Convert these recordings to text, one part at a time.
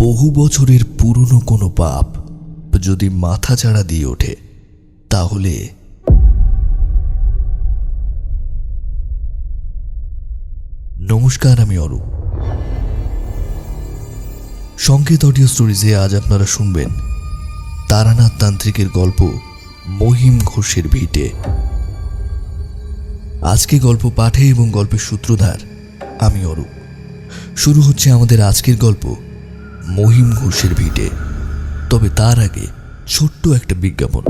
বহু বছরের পুরনো কোনো পাপ যদি মাথাচাড়া দিয়ে ওঠে তাহলে নমস্কার, আমি অরূপ। সংকেত অডিও স্টোরিজে আজ আপনারা শুনবেন তারানাথ তান্ত্রিকের গল্প মহিম ঘোষের ভিটে। আজকে গল্প পাঠে এবং গল্পের সূত্রধার আমি অরূপ। শুরু হচ্ছে আমাদের আজকের গল্প মহিম ঘোষের ভিটে। তবে তার আগে ছোট্ট একটা বিজ্ঞাপন।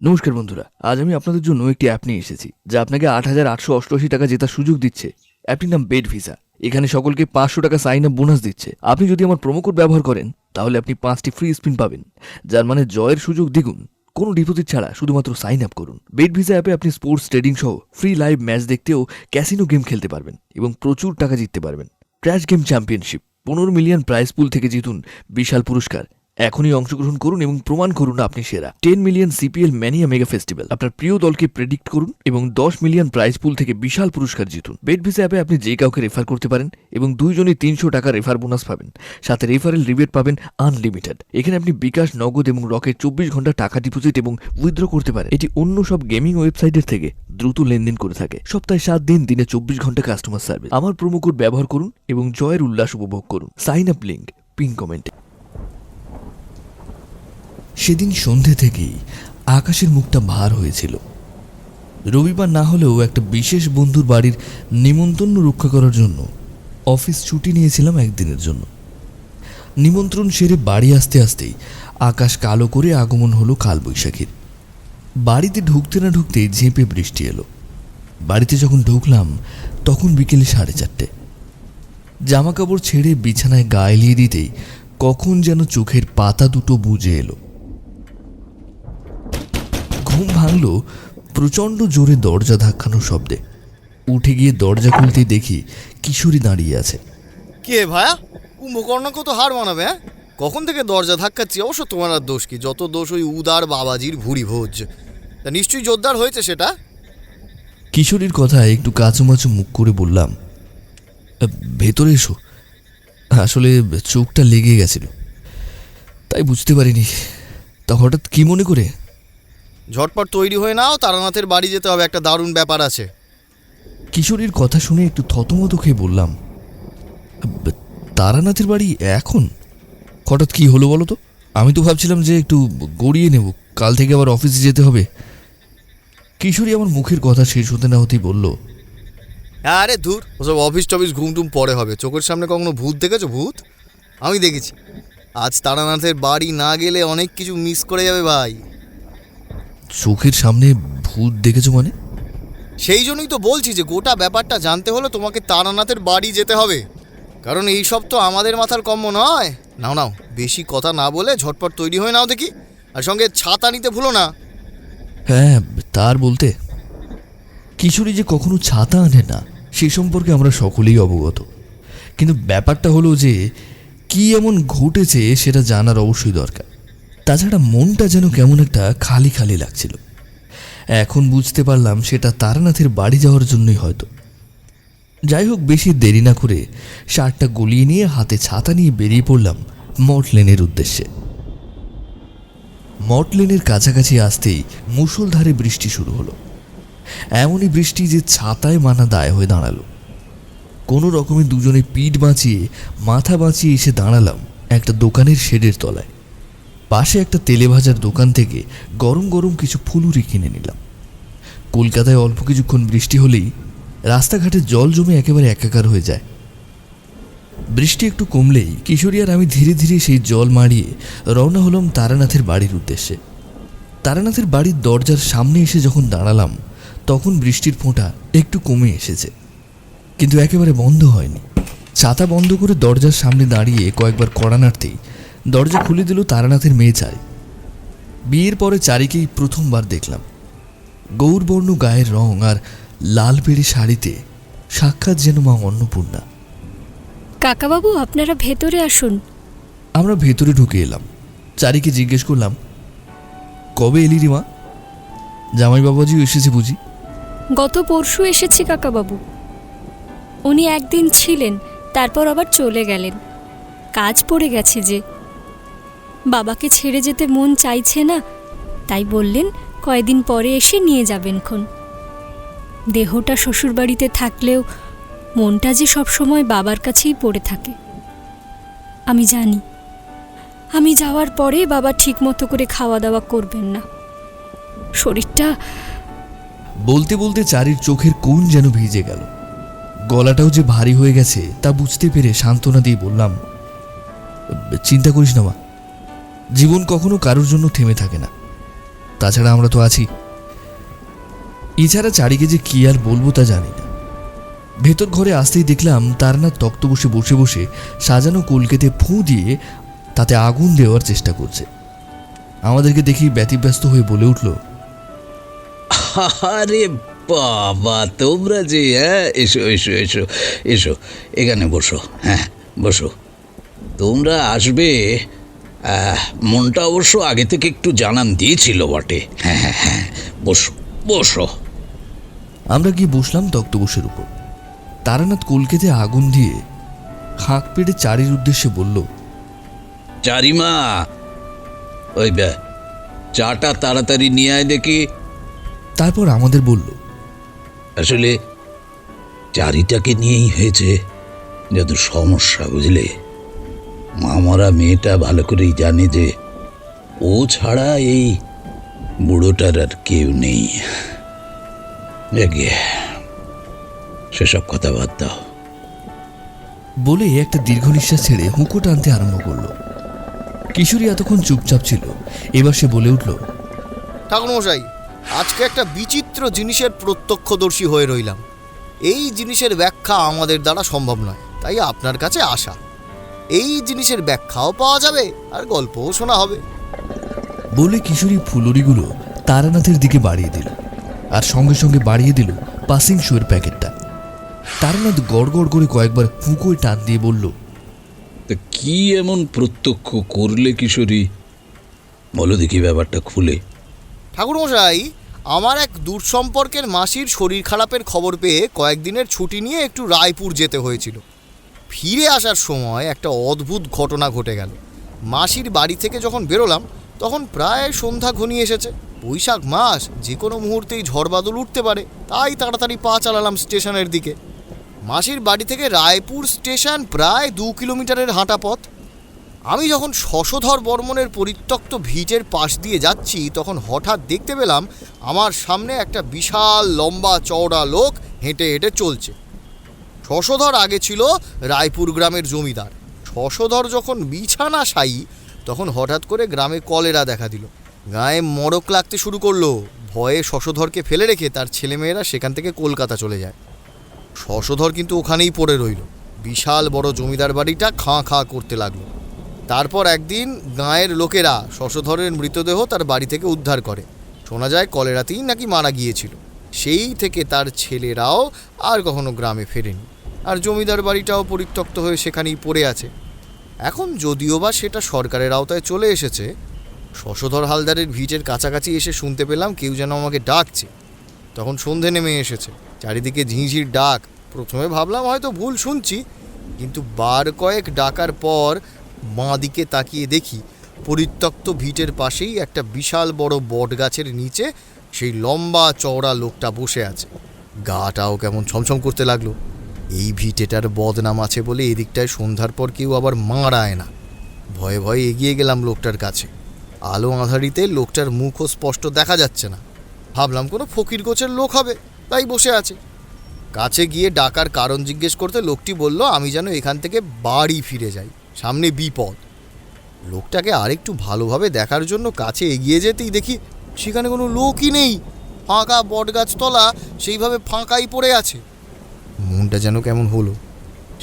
নমস্কার বন্ধুরা, আজ আমি আপনাদের জন্য একটি অ্যাপ নিয়ে এসেছি যা আপনাকে 8,888 টাকা জেতার সুযোগ দিচ্ছে। অ্যাপটির নাম বেড ভিসা। এখানে সকলকে 500 টাকা সাইন আপ বোনাস দিচ্ছে। আপনি যদি আমার প্রোমো কোড ব্যবহার করেন তাহলে আপনি 5টি ফ্রি স্পিন পাবেন, যার মানে জয়ের সুযোগ দ্বিগুণ। কোনো ডিপোজিট ছাড়া শুধুমাত্র সাইন আপ করুন। বেড ভিসা অ্যাপে আপনি স্পোর্টস ট্রেডিং সহ ফ্রি লাইভ ম্যাচ দেখতেও ক্যাসিনো গেম খেলতে পারবেন এবং প্রচুর টাকা জিততে পারবেন। Crash game championship 15 million prize pool থেকে জিতুন বিশাল পুরস্কার। এখনই অংশগ্রহণ করুন এবং প্রমাণ করুন আপনি সেরা। 10 million CPL mania mega festival, আপনার প্রিয় দলকে প্রেডিক্ট করুন এবং 10 মিলিয়ন প্রাইজ পুল থেকে বিশাল পুরস্কার জিতুন। বেড ভিসা অ্যাপে আপনি যে কাউকে রেফার করতে পারেন এবং 2 জনই 300 টাকা রেফার বোনাস পাবেন। সাথে রেফারেল রিবেট পাবেন আনলিমিটেড। এখানে আপনি বিকাশ, নগদ এবং রকেট 24 ঘন্টা টাকা ডিপোজিট এবং উইথড্র করতে পারেন। এটি অন্য সব গেমিং ওয়েবসাইটের থেকে দ্রুত লেনদেন করে থাকে। সপ্তাহে 7 দিন, দিনে 24 ঘন্টা কাস্টমার সার্ভিস। আমার প্রোমো কোড ব্যবহার করুন এবং জয়ের উল্লাস উপভোগ করুন। সাইন আপ লিঙ্ক পিন কমেন্টে। সেদিন সন্ধে থেকেই আকাশের মুখটা ভার হয়েছিল। রবিবার না হলেও একটা বিশেষ বন্ধুর বাড়ির নিমন্ত্রণ রক্ষা করার জন্য অফিস ছুটি নিয়েছিলাম একদিনের জন্য। নিমন্ত্রণ সেরে বাড়ি আসতে আসতেই আকাশ কালো করে আগমন হলো কালবৈশাখীর। বাড়িতে ঢুকতে না ঢুকতেই ঝেঁপে বৃষ্টি এলো। বাড়িতে যখন ঢুকলাম তখন বিকেলে 4:30। জামা কাপড় ছেড়ে বিছানায় গা এলিয়ে দিতেই কখন যেন চোখের পাতা দুটো বুজে এলো। ঘুম ভাঙল প্রচণ্ড জোরে দরজা ধাক্কানোর শব্দে। উঠে গিয়ে দরজা খুলতেই দেখি কিশোরী দাঁড়িয়ে আছে। কে ভায়া? কুম্ভকর্ণকে তো হার মানাবে। কখন থেকে দরজা ধাক্কাচ্ছি? অবশ্য তোমার আর দোষ কি? যত দোষ ওই উদার বাবাজির ভুড়ি ভোজ। তা নিশ্চয়ই জোরদার হয়েছে সেটা। কিশোরীর কথা একটু কাচুমাচু মুখ করে বললাম, ভেতরে এসো। আসলে চোখটা লেগে গেছিল, তাই বুঝতে পারিনি। তা হঠাৎ কি মনে করে? ঝটপট তৈরি হয়ে নাও, তারানাথের বাড়ি যেতে হবে, একটা দারুণ ব্যাপার আছে। কিশোরীর কথা শুনে একটু থতমত খেয়ে বললাম, তারানাথের বাড়ি এখন? হঠাৎ কি হলো বলো তো? আমি তো ভাবছিলাম যে একটু গড়িয়ে নেব, কাল থেকে আবার অফিসে যেতে হবে। কিশোরী আমার মুখের কথা শেষ হতে না হতেই বলল, আরে ধুর, ওসব অফিস টফিস ঘুমটুম পরে হবে। চোখের সামনে কখনো ভূত দেখেছো? ভূত আমি দেখেছি। আজ তারানাথের বাড়ি না গেলে অনেক কিছু মিস করে যাবে ভাই। চোখের সামনে ভূত দেখেছো মানে? সেই জন্যই তো বলছি যে গোটা ব্যাপারটা জানতে হলে তোমাকে তারানাথের বাড়ি যেতে হবে, কারণ এই সব তো আমাদের মাথার কম্য নয়। নাও নাও, বেশি কথা না বলে ঝটপট তৈরি হয়ে নাও দেখি, আর সঙ্গে ছাতা নিতে ভুলো না। হ্যাঁ, তার বলতে কিশোরী যে কখনো ছাতা আনে না সে সম্পর্কে আমরা সকলেই অবগত, কিন্তু ব্যাপারটা হলো যে কি এমন ঘটেছে সেটা জানার অবশ্যই দরকার। তাছাড়া মনটা যেন কেমন একটা খালি খালি লাগছিল। এখন বুঝতে পারলাম সেটা তারানাথের বাড়ি যাওয়ার জন্যই হয়তো। যাই হোক, বেশি দেরি না করে শার্টটা গলিয়ে নিয়ে হাতে ছাতা নিয়ে বেরিয়ে পড়লাম মঠ লেনের উদ্দেশ্যে। মঠ লেনের কাছাকাছি আসতেই মুষলধারে বৃষ্টি শুরু হলো। এমনই বৃষ্টি যে ছাতায় মানা দায় হয়ে দাঁড়ালো। কোনো রকমে দুজনে পিঠ বাঁচিয়ে মাথা বাঁচিয়ে এসে দাঁড়ালাম একটা দোকানের শেডের তলায়। পাশে একটা তেলে ভাজার দোকান থেকে গরম গরম কিছু ফুলুরি কিনে নিলাম। কলকাতায় অল্প কিছুক্ষণ বৃষ্টি হলেই রাস্তাঘাটে জল জমে একেবারে একাকার হয়ে যায়। বৃষ্টি একটু কমলেই কিশোরী আর আমি ধীরে ধীরে সেই জল মাড়িয়ে রওনা হলাম তারানাথের বাড়ির উদ্দেশ্যে। তারানাথের বাড়ির দরজার সামনে এসে যখন দাঁড়ালাম তখন বৃষ্টির ফোঁটা একটু কমে এসেছে, কিন্তু একেবারে বন্ধ হয়নি। ছাতা বন্ধ করে দরজার সামনে দাঁড়িয়ে কয়েকবার কড়া নাড়তেই দরজা খুলে দিল তারানাথের মেয়ে চারি। বিয়ের পরে চারিকেই প্রথমবার দেখলাম। গৌরবর্ণ গায়ের রং আর লাল পেড়ে শাড়িতে সাক্ষাৎ যেন মা অন্নপূর্ণা। কাকাবাবু, আপনারা ভেতরে আসুন। আমরা ভেতরে ঢুকে এলাম। চারিকে জিজ্ঞেস করলাম, কবে এলি রে মা? জামাই বাবাজিও এসেছে বুঝি? গত পরশু এসেছি কাকাবাবু। উনি একদিন ছিলেন, তারপর আবার চলে গেলেন। কাজ পড়ে গেছে যে। বাবাকে ছেড়ে যেতে মন চাইছে না, তাই বললেন কয়দিন পরে এসে নিয়ে যাবেন খন। দেহটা শ্বশুরবাড়িতে থাকলেও মনটা যে সবসময় বাবার কাছেই পড়ে থাকে। আমি জানি আমি যাওয়ার পরে বাবা ঠিক মতো করে খাওয়া দাওয়া করবেন না। শরীরটা বলতে বলতে চারির চোখের কোণ যেন ভিজে গেল। গলাটাও যে ভারী হয়ে গেছে তা বুঝতে পেরে সান্ত্বনা দিয়ে বললাম, চিন্তা করিস না মা, জীবন কখনো কারোর জন্য থেমে থাকে না। তাছাড়া আমরা তো আছি। এছাড়া চারিকে যে কি আর বলবো তা জানি না। ভেতর ঘরে আসতেই দেখলাম তারানাথ তক্ত বসে বসে বসে সাজানো কলকেতে ফুঁ দিয়ে তাতে আগুন দেওয়ার চেষ্টা করছে। আমাদেরকে দেখি ব্যতিব্যস্ত হয়ে বলে উঠল, আরে বাবা, তোমরা যে, হ্যাঁ, এসো এসো এসো এসো, এখানে বসো, হ্যাঁ বসো। তোমরা আসবে মনটা অবশ্য আগে থেকে একটু জানান দিয়েছিল বটে। হ্যাঁ হ্যাঁ হ্যাঁ, বসো বসো। আমরা গিয়ে বসলাম তক্তপোষের উপর। তারানাথ কলকেতে আগুন দিয়ে হাঁক পেড়ে চারির উদ্দেশ্যে বলল, চারিমা, ওই চাটা তাড়াতাড়ি নিয়ে আয় দেখি। তারপর আমাদের বলল, আসলে চারিটাকে নিয়েই হয়েছে যত সমস্যা, বুঝলে। মামারা মেয়েটা ভালো করেই জানে যে ও ছাড়া এই বুড়োটার আর কেউ নেই। সেসব কথা বাদ দাও। বলে একটা দীর্ঘ নিঃশ্বাস ছেড়ে হুঁকো টানতে আরম্ভ করলো। কিশোরী এতক্ষণ চুপচাপ ছিল, এবার সে বলে উঠল, ঠাকুরমশাই, আজকে একটা বিচিত্র জিনিসের প্রত্যক্ষদর্শী হয়ে রইলাম। এই জিনিসের ব্যাখ্যা আমাদের দ্বারা সম্ভব নয়, তাই আপনার কাছে আসা। এই জিনিসের ব্যাখ্যাও পাওয়া যাবে আর গল্পও শোনা হবে। বলে কিশোরী ফুলুরিগুলো তারানাথের দিকে বাড়িয়ে দিল, আর সঙ্গে সঙ্গে বাড়িয়ে দিল পাসিং শোয়ের প্যাকেটটা। তারানাথ গড় গড় করে কয়েকবার হুঁকোয় টান দিয়ে বলল, তা কি এমন প্রত্যক্ষ করলে কিশোরী? বলো দেখি ব্যাপারটা খুলে। ঠাকুরমশাই, আমার এক দূর সম্পর্কের মাসির শরীর খারাপের খবর পেয়ে কয়েকদিনের ছুটি নিয়ে একটু রায়পুর যেতে হয়েছিল। ফিরে আসার সময় একটা অদ্ভুত ঘটনা ঘটে গেল। মাসির বাড়ি থেকে যখন বেরোলাম তখন প্রায় সন্ধ্যা ঘনিয়ে এসেছে। বৈশাখ মাস, যে কোনো মুহূর্তেই ঝড় বাদল উঠতে পারে, তাই তাড়াতাড়ি পা চালালাম স্টেশনের দিকে। মাসির বাড়ি থেকে রায়পুর স্টেশন প্রায় 2 কিলোমিটারের হাঁটা পথ। আমি যখন শশধর বর্মনের পরিত্যক্ত ভিটের পাশ দিয়ে যাচ্ছি তখন হঠাৎ দেখতে পেলাম আমার সামনে একটা বিশাল লম্বা চওড়া লোক হেঁটে হেঁটে চলছে। শশধর আগে ছিল রায়পুর গ্রামের জমিদার। শশধর যখন বিছানা সাই তখন হঠাৎ করে গ্রামে কলেরা দেখা দিল। গায়ে মড়ক লাগতে শুরু করলো। ভয়ে শশধরকে ফেলে রেখে তার ছেলেমেয়েরা সেখান থেকে কলকাতা চলে যায়। শশধর কিন্তু ওখানেই পড়ে রইল। বিশাল বড় জমিদার বাড়িটা খাঁ খাঁ করতে লাগলো। তারপর একদিন গাঁয়ের লোকেরা শশধরের মৃতদেহ তার বাড়ি থেকে উদ্ধার করে। শোনা যায় কলেরাতেই নাকি মারা গিয়েছিল। সেই থেকে তার ছেলেরাও আর কখনো গ্রামে ফেরেনি, আর জমিদার বাড়িটাও পরিত্যক্ত হয়ে সেখানেই পড়ে আছে। এখন যদিও বা সেটা সরকারের আওতায় চলে এসেছে, শশধর হালদারের ভিটের কাছাকাছি এসে শুনতে পেলাম কেউ যেন আমাকে ডাকছে। তখন সন্ধে নেমে এসেছে, চারিদিকে ঝিঁঝির ডাক। প্রথমে ভাবলাম হয়তো ভুল শুনছি, কিন্তু বার কয়েক ডাকার পর বাঁ দিকে তাকিয়ে দেখি পরিত্যক্ত ভিটের পাশেই একটা বিশাল বড় বট গাছের নিচে সেই লম্বা চওড়া লোকটা বসে আছে। গাটাও কেমন ছমছম করতে লাগলো। এই ভিটেটার বদনাম আছে বলে এদিকটায় সন্ধ্যার পর কেউ আবার মারায় না। ভয়ে ভয়ে এগিয়ে গেলাম লোকটার কাছে। আলো আঁধারিতে লোকটার মুখও স্পষ্ট দেখা যাচ্ছে না। ভাবলাম কোনো ফকির গোছের লোক হবে, তাই বসে আছে। কাছে গিয়ে ডাকার কারণ জিজ্ঞেস করতে লোকটি বলল আমি যেন এখান থেকে বাড়ি ফিরে যাই, সামনে বিপদ। লোকটাকে আরেকটু ভালোভাবে দেখার জন্য কাছে এগিয়ে যেতেই দেখি সেখানে কোনো লোকই নেই। ফাঁকা বটগাছতলা সেইভাবে ফাঁকাই পড়ে আছে। মনটা যেন কেমন হলো।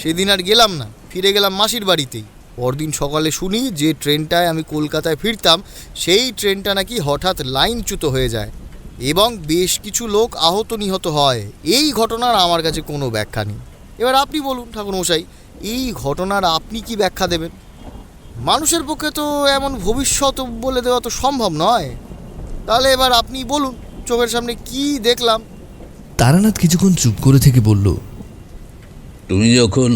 সেদিন আর গেলাম না, ফিরে গেলাম মাসির বাড়িতেই। পরদিন সকালে শুনি যে ট্রেনটায় আমি কলকাতায় ফিরতাম সেই ট্রেনটা নাকি হঠাৎ লাইনচ্যুত হয়ে যায় এবং বেশ কিছু লোক আহত নিহত হয়। এই ঘটনার আমার কাছে কোনো ব্যাখ্যা নেই। এবার আপনি বলুন ঠাকুরমশাই, এই ঘটনার আপনি কি ব্যাখ্যা দেবেন? মানুষের পক্ষে তো এমন ভবিষ্যৎ বলে দেওয়া তো সম্ভব নয়। তাহলে এবার আপনি বলুন, চোখের সামনে কি দেখলাম? তারানাথ কিছুক্ষণ চুপ করে থেকে বলল, তুমি যখন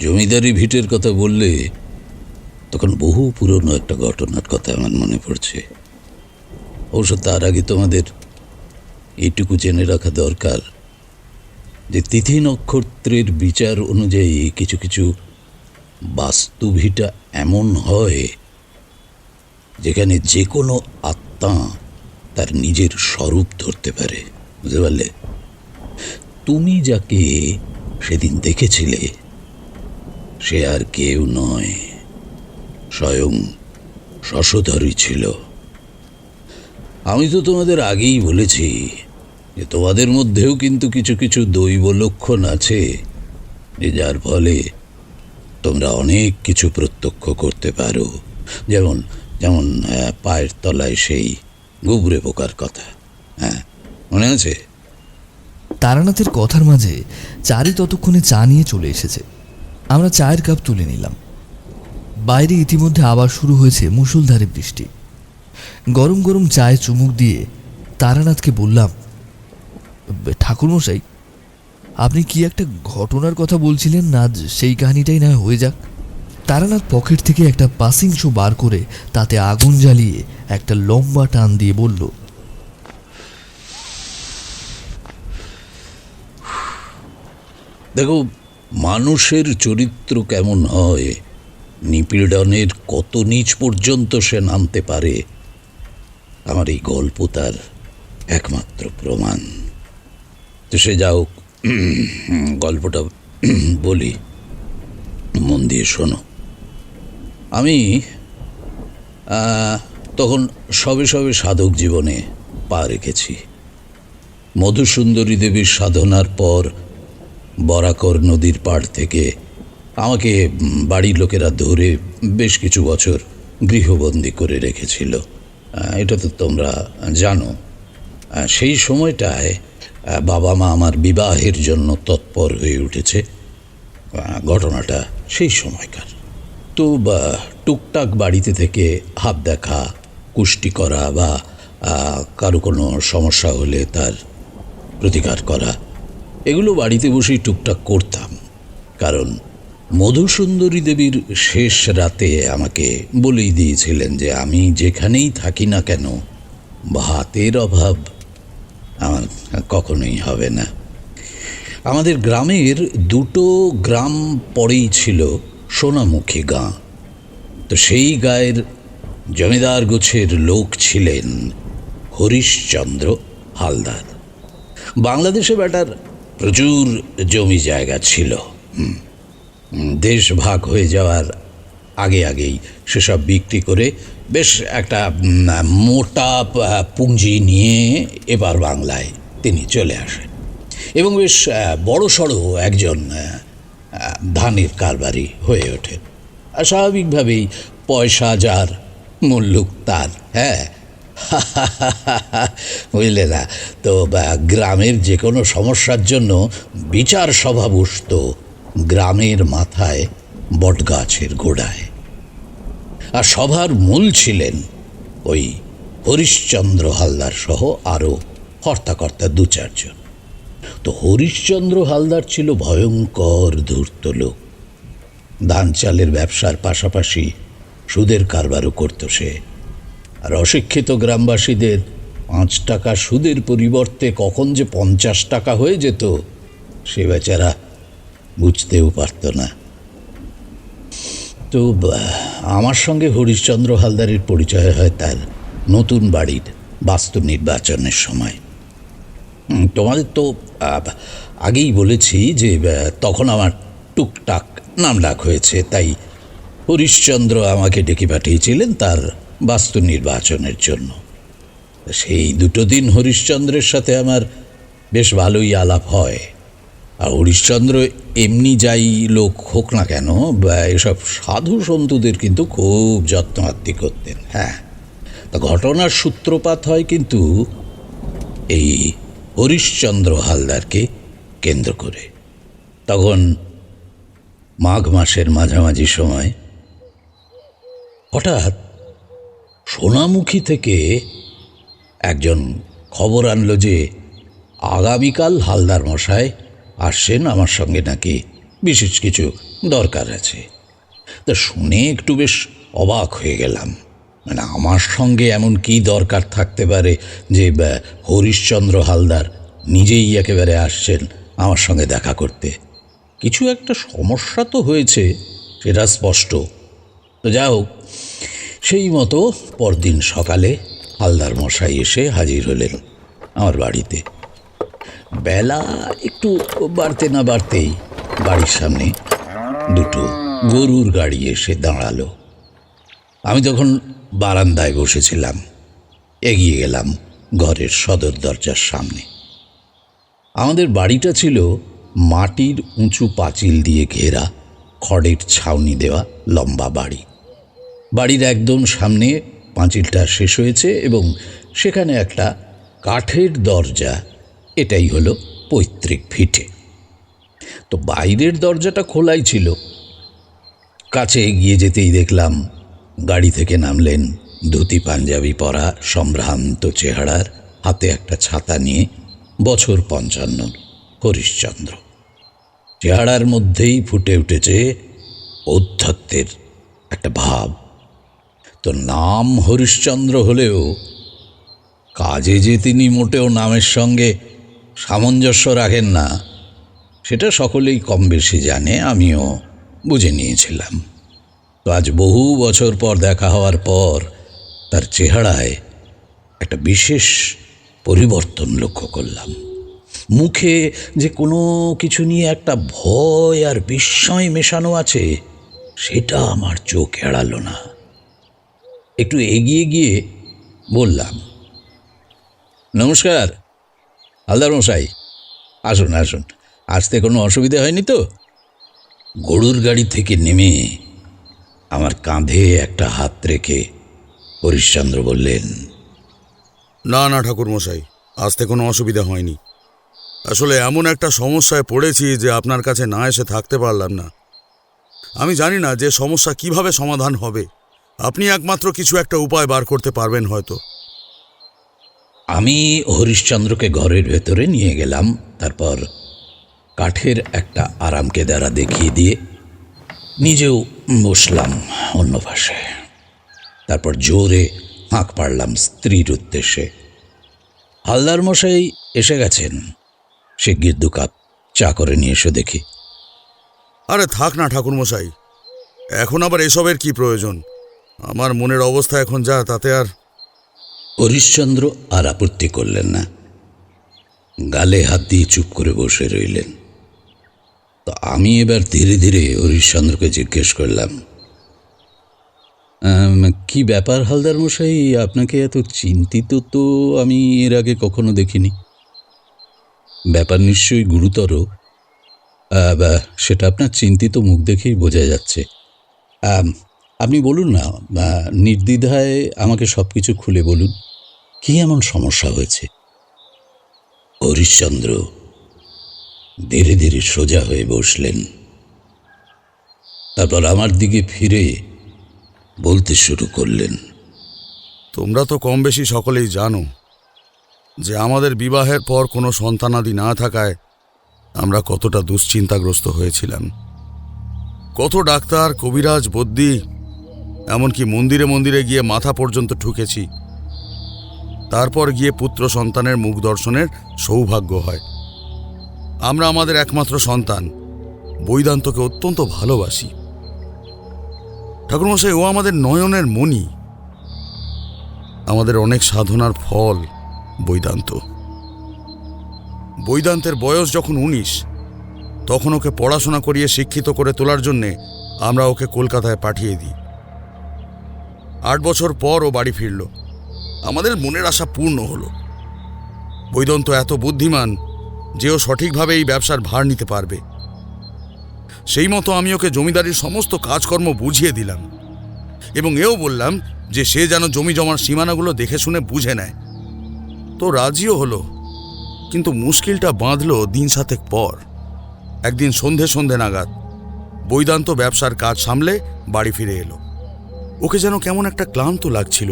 জমিদারি ভিটের কথা বললে তখন বহু পুরনো একটা ঘটনার কথা আমার মনে পড়ছে। অবশ্য তার আগে তোমাদের এইটুকু জেনে রাখা দরকার যে তিথি নক্ষত্রের বিচার অনুযায়ী কিছু কিছু বাস্তুভিটা এমন হয় যেখানে যে কোনো আত্মা তার নিজের স্বরূপ ধরতে পারে, বুঝতে পারলে? তুমি যাকে সেদিন দেখেছিলে সে আর কেউ নয়, স্বয়ং শশধরই ছিল। আমি তো তোমাদের আগেই বলেছি যে তোমাদের মধ্যেও কিন্তু কিছু কিছু দৈব লক্ষণ আছে, যে যার ফলে তোমরা অনেক কিছু প্রত্যক্ষ করতে পারো। যেমন যেমন পায়ের তলায় সেই গুবরে পোকার কথা, হ্যাঁ মনে আছে? তারানাথের কথার মাঝে চারি ততক্ষণে চা নিয়ে চলে এসেছে। আমরা চায়ের কাপ তুলে নিলাম। বাইরে ইতিমধ্যে আবার শুরু হয়েছে মুষলধারে বৃষ্টি। গরম গরম চায়ে চুমুক দিয়ে তারানাথকে বললাম, ঠাকুরমশাই, আপনি কি একটা ঘটনার কথা বলছিলেন না, সেই কাহিনীটাই না হয়ে যাক। তারানাথ পকেট থেকে একটা পাসিং শো বার করে তাতে আগুন জ্বালিয়ে একটা লম্বা টান দিয়ে বলল, দেখো, মানুষের চরিত্র কেমন হয়, নিপীড়নের কত নিচ পর্যন্ত সে নামতে পারে, আমার এই গল্প তার একমাত্র প্রমাণ। তো সে যাও, গল্পটা বলি, মন দিয়ে শোনো। আমি তখন সবে সবে সাধক জীবনে পা রেখেছি। মধুসুন্দরী দেবীর সাধনার পর বরাকর নদীর পাড় থেকে আমাকে বাড়ির লোকেরা ধরে বেশ কিছু বছর গৃহবন্দী করে রেখেছিল। এটা তো তোমরা জানো। সেই সময়টায় বাবা মা আমার বিবাহের জন্য তৎপর হয়ে উঠেছে। ঘটনাটা সেই সময়কার। তো টুকটাক বাড়িতে থেকে হাত দেখা, কুষ্টি করা বা কারো কোনো সমস্যা হলে তার প্রতিকার করা, এগুলো বাড়িতে বসেই টুকটাক করতাম। কারণ মধুসুন্দরী দেবীর শেষ রাতে আমাকে বলেই দিয়েছিলেন যে আমি যেখানেই থাকি না কেন ভাতের অভাব আমার কখনোই হবে না। আমাদের গ্রামের দুটো গ্রাম পরেই ছিল সোনামুখী গাঁ। তো সেই গায়ের জমিদার গোছের লোক ছিলেন হরিশচন্দ্র হালদার। বাংলাদেশে বেটার প্রচুর জমি জায়গা ছিল। দেশ ভাগ হয়ে যাওয়ার আগে আগেই সেসব বিক্রি করে বেশ একটা মোটা পুঁজি নিয়ে এবার বাংলায় তিনি চলে আসেন এবং বেশ বড় সড়ো একজন ধানের কারবারি হয়ে ওঠেন। আর স্বাভাবিকভাবেই পয়সা যার মুল্লুক তার, হ্যাঁ বুঝলে না? তো গ্রামের যে কোনো সমস্যার জন্য বিচার সভা বসত গ্রামের মাথায় বটগাছের গোড়ায়। আর সভার মূল ছিলেন ওই হরিশচন্দ্র হালদার সহ আরও কর্তাকর্তা দু চারজন। তো হরিশচন্দ্র হালদার ছিল ভয়ঙ্কর ধূর্ত লোক। ধান চালের ব্যবসার পাশাপাশি সুদের কারবারও করত সে। আর অশিক্ষিত গ্রামবাসীদের 5 টাকা সুদের পরিবর্তে কখন যে 50 টাকা হয়ে যেত সে বেচারা বুঝতেও পারত না। তো আমার সঙ্গে হরিশচন্দ্র হালদারের পরিচয় হয় তার নতুন বাড়ির বাস্তু নির্বাচনের সময়। তোমাদের তো আগেই বলেছি যে তখন আমার টুকটাক নামডাক হয়েছে, তাই হরিশচন্দ্র আমাকে ডেকে পাঠিয়েছিলেন তার বাস্তু নির্বাচনের জন্য। সেই দুটো দিন হরিশচন্দ্রের সাথে আমার বেশ ভালোই আলাপ হয়। আর হরিশচন্দ্র এমনি যাই লোক হোক না কেন, এসব সাধু সন্তুদের কিন্তু খুব যত্নার্থী করতেন। হ্যাঁ, তা ঘটনার সূত্রপাত হয় কিন্তু এই হরিশচন্দ্র হালদারকে কেন্দ্র করে। তখন মাঘ মাসের মাঝামাঝি সময় হঠাৎ সোনামুখী থেকে একজন খবর আনলো যে আগামীকাল হালদার মশাই আসছেন আমার সঙ্গে নাকি বিশেষ কিছু দরকার আছে। তা শুনে একটু বেশ অবাক হয়ে গেলাম। মানে আমার সঙ্গে এমন কি দরকার থাকতে পারে যে হরিশ্চন্দ্র হালদার নিজেই একেবারে আসছেন আমার সঙ্গে দেখা করতে? কিছু একটা সমস্যা তো হয়েছে, সেটা স্পষ্ট। তো যা হোক, সেই মতো পরদিন সকালে হালদার মশাই এসে হাজির হলেন আমার বাড়িতে। বেলা একটু বাড়তে না বাড়তেই বাড়ির সামনে দুটো গরুর গাড়ি এসে দাঁড়ালো। আমি তখন বারান্দায় বসেছিলাম। এগিয়ে গেলাম ঘরের সদর দরজার সামনে। আমাদের বাড়িটা ছিল মাটির উঁচু পাঁচিল দিয়ে ঘেরা, খড়ের ছাউনি দেওয়া লম্বা বাড়ি। বাড়ির একদম সামনে পাঁচিলটা শেষ হয়েছে এবং সেখানে একটা কাঠের দরজা। এটাই হলো পৈতৃক ভিটে। তো বাইরের দরজাটা খোলাই ছিল। কাছে এগিয়ে যেতেই দেখলাম গাড়ি থেকে নামলেন ধুতি পাঞ্জাবি পরা, সম্ভ্রান্ত চেহারার, হাতে একটা ছাতা নিয়ে বছর 55 হরিশ্চন্দ্র। চেহারার মধ্যেই ফুটে উঠেছে ঔদ্ধত্যের একটা ভাব। তো নাম হরিশ্চন্দ্র হলেও কাজে যে তিনি মোটেও নামের সঙ্গে সামঞ্জস্য রাখেন না, সেটা সকলেই কম বেশি জানে, আমিও বুঝে নিয়েছিলাম। তো আজ বহু বছর পর দেখা হওয়ার পর তার চেহারায় একটা বিশেষ পরিবর্তন লক্ষ্য করলাম। মুখে যে কোনো কিছু নিয়ে একটা ভয় আর বিস্ময় মেশানো আছে, সেটা আমার চোখ এড়ালো না। একটু এগিয়ে গিয়ে বললাম, নমস্কার হালদার মশাই, আসুন আসুন, আসতে কোনো অসুবিধা হয়নি তো? গরুর গাড়ি থেকে নেমে আমার কাঁধে একটা হাত রেখে হরিশ্চন্দ্র বললেন, না না ঠাকুরমশাই, আসতে কোনো অসুবিধা হয়নি। আসলে এমন একটা সমস্যায় পড়েছি যে আপনার কাছে না এসে থাকতে পারলাম না। আমি জানি না যে সমস্যা কিভাবে সমাধান হবে। আপনি একমাত্র কিছু একটা উপায় বার করতে পারবেন হয়তো। আমি হরিশ্চন্দ্রকে ঘরের ভেতরে নিয়ে গেলাম। তারপর কাঠের একটা আরাম কেদারা দেখিয়ে দিয়ে নিজেও বসলাম অন্য পাশে। তারপর জোরে হাঁক পাড়লাম স্ত্রীর উদ্দেশ্যে, হালদার মশাই এসে গেছেন, শিগগির 2 কাপ চা করে নিয়ে এসো দেখি। আরে থাক না ঠাকুরমশাই, এখন আবার এসবের কি প্রয়োজন? আমার মনের অবস্থা এখন যা, তাতে আর। হরিশ্চন্দ্র আর আপত্তি করলেন না, গালে হাত দিয়ে চুপ করে বসে রইলেন। তো আমি এবার ধীরে ধীরে হরিশ্চন্দ্রকে জিজ্ঞেস করলাম, কি ব্যাপার হালদার মশাই, আপনাকে এত চিন্তিত তো আমি এর আগে কখনো দেখিনি। ব্যাপার নিশ্চয়ই গুরুতর, সেটা আপনার চিন্তিত মুখ দেখেই বোঝা যাচ্ছে। আপনি বলুন না, নির্দ্বিধায় আমাকে সব কিছু খুলে বলুন, কি এমন সমস্যা হয়েছে? হরিশ্চন্দ্র ধীরে ধীরে সোজা হয়ে বসলেন। তারপর আমার দিকে ফিরে বলতে শুরু করলেন, তোমরা তো কম বেশি সকলেই জানো যে আমাদের বিবাহের পর কোনো সন্তানাদি না থাকায় আমরা কতটা দুশ্চিন্তাগ্রস্ত হয়েছিলাম। কত ডাক্তার, কবিরাজ, বদ্যি, এমনকি মন্দিরে মন্দিরে গিয়ে মাথা পর্যন্ত ঠুকেছি। তারপর গিয়ে পুত্র সন্তানের মুখ দর্শনের সৌভাগ্য হয়। আমরা আমাদের একমাত্র সন্তান বৈদান্তকে অত্যন্ত ভালোবাসি। ঠাকুরমশাই, ও আমাদের নয়নের মণি, আমাদের অনেক সাধনার ফল বৈদান্ত। বৈদান্তের বয়স যখন 19, তখন ওকে পড়াশোনা করিয়ে শিক্ষিত করে তোলার জন্যে আমরা ওকে কলকাতায় পাঠিয়ে দিই। 8 বছর পর ও বাড়ি ফিরল। আমাদের মনের আশা পূর্ণ হলো। বৈদান্ত এত বুদ্ধিমান যে ও সঠিকভাবে এই ব্যবসার ভার নিতে পারবে। সেই মতো আমি ওকে জমিদারির সমস্ত কাজকর্ম বুঝিয়ে দিলাম এবং এও বললাম যে সে যেন জমি জমার সীমানাগুলো দেখে শুনে বুঝে নেয়। তো রাজিও হলো, কিন্তু মুশকিলটা বাঁধল দিন 7 পর। একদিন সন্ধে নাগাদ বৈদান্ত ব্যবসার কাজ সামলে বাড়ি ফিরে এলো। ওকে যেন কেমন একটা ক্লান্ত লাগছিল,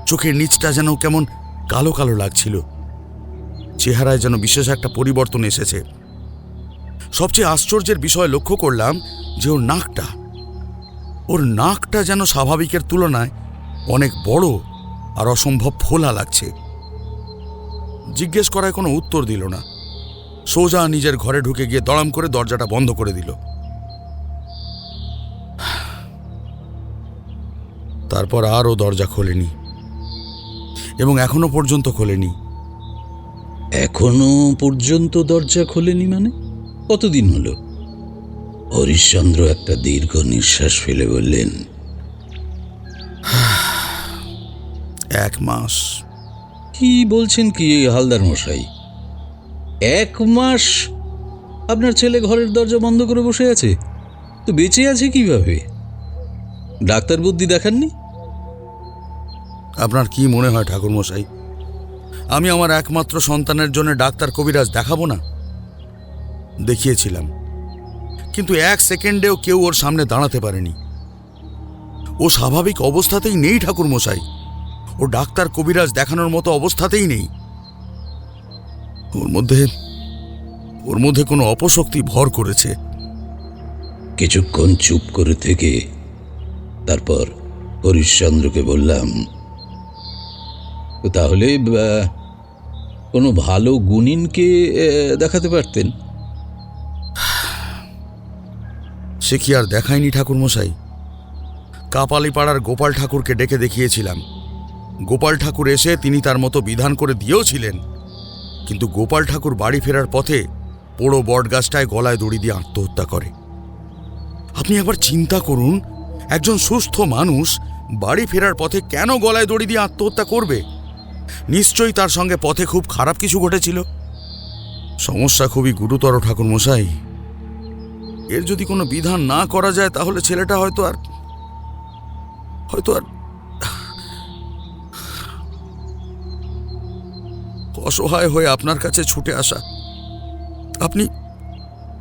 চোখের নিচটা যেন কেমন কালো কালো লাগছিল, চেহারায় যেন বিশেষ একটা পরিবর্তন এসেছে। সবচেয়ে আশ্চর্যের বিষয় লক্ষ্য করলাম যে ওর নাকটা যেন স্বাভাবিকের তুলনায় অনেক বড় আর অসম্ভব ফোলা লাগছে। জিজ্ঞেস করায় কোনো উত্তর দিল না, সোজা নিজের ঘরে ঢুকে গিয়ে দড়াম করে দরজাটা বন্ধ করে দিল। তারপর আর ও দরজা খোলেনি এবং এখনো পর্যন্ত খোলেনি। এখনো পর্যন্ত দরজা খোলেনি মানে? কতদিন হলো? হরিশ্চন্দ্র একটা দীর্ঘ নিঃশ্বাস ফেলে বললেন, 1 মাস। কি বলছেন কি হালদার মশাই? 1 মাস আপনার ছেলে ঘরের দরজা বন্ধ করে বসে আছে? তো বেঁচে আছে কিভাবে? ডাক্তার বুদ্ধি দেখাননি? আপনার কি মনে হয় ঠাকুরমশাই, আমি আমার একমাত্র সন্তানের জন্য ডাক্তার কবিরাজ দেখাবো না? দেখিয়েছিলাম, কিন্তু 1 সেকেন্ডেও কেউ ওর সামনে দাঁড়াতে পারেনি। ও স্বাভাবিক অবস্থাতেই নেই ঠাকুরমশাই, ও ডাক্তার কবিরাজ দেখানোর মতো অবস্থাতেই নেই। ওর মধ্যে কোনো অপশক্তি ভর করেছে। কিছুক্ষণ চুপ করে থেকে তারপর হরিশ্চন্দ্রকে বললাম, তাহলে কোনো ভালো গুণিনকে দেখাতে পারতেন। সে কি আর দেখায়নি ঠাকুরমশাই? কাপালিপাড়ার গোপাল ঠাকুরকে ডেকে দেখিয়েছিলাম। গোপাল ঠাকুর এসে তিনি তার মতো বিধান করে দিয়েওছিলেন, কিন্তু গোপাল ঠাকুর বাড়ি ফেরার পথে পোড়ো বটগাছটায় গলায় দড়ি দিয়ে আত্মহত্যা করে। আপনি একবার চিন্তা করুন, একজন সুস্থ মানুষ বাড়ি ফেরার পথে কেন গলায় দড়ি দিয়ে আত্মহত্যা করবে? নিশ্চয়ই তার সঙ্গে পথে খুব খারাপ কিছু ঘটেছিল। সমস্যা খুবই গুরুতর ঠাকুরমশাই। এর যদি কোনো বিধান না করা যায় তাহলে ছেলেটা হয়তো আর অসহায় হয়ে আপনার কাছে ছুটে আসা।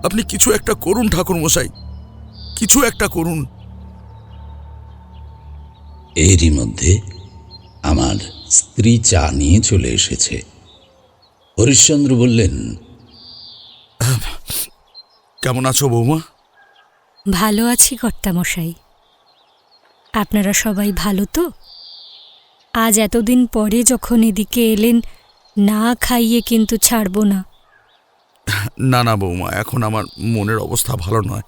আপনি কিছু একটা করুন ঠাকুরমশাই, কিছু একটা করুন। এরই মধ্যে আমার স্ত্রী চা নিয়ে চলে এসেছে। হরিশ্চন্দ্র বললেন, কেমন আছো বৌমা? ভালো আছি কর্তামশাই। আপনারা সবাই ভালো তো? আজ এতদিন পরে যখন এদিকে এলেন, না খাইয়ে কিন্তু ছাড়ব না। না না বৌমা, এখন আমার মনের অবস্থা ভালো নয়।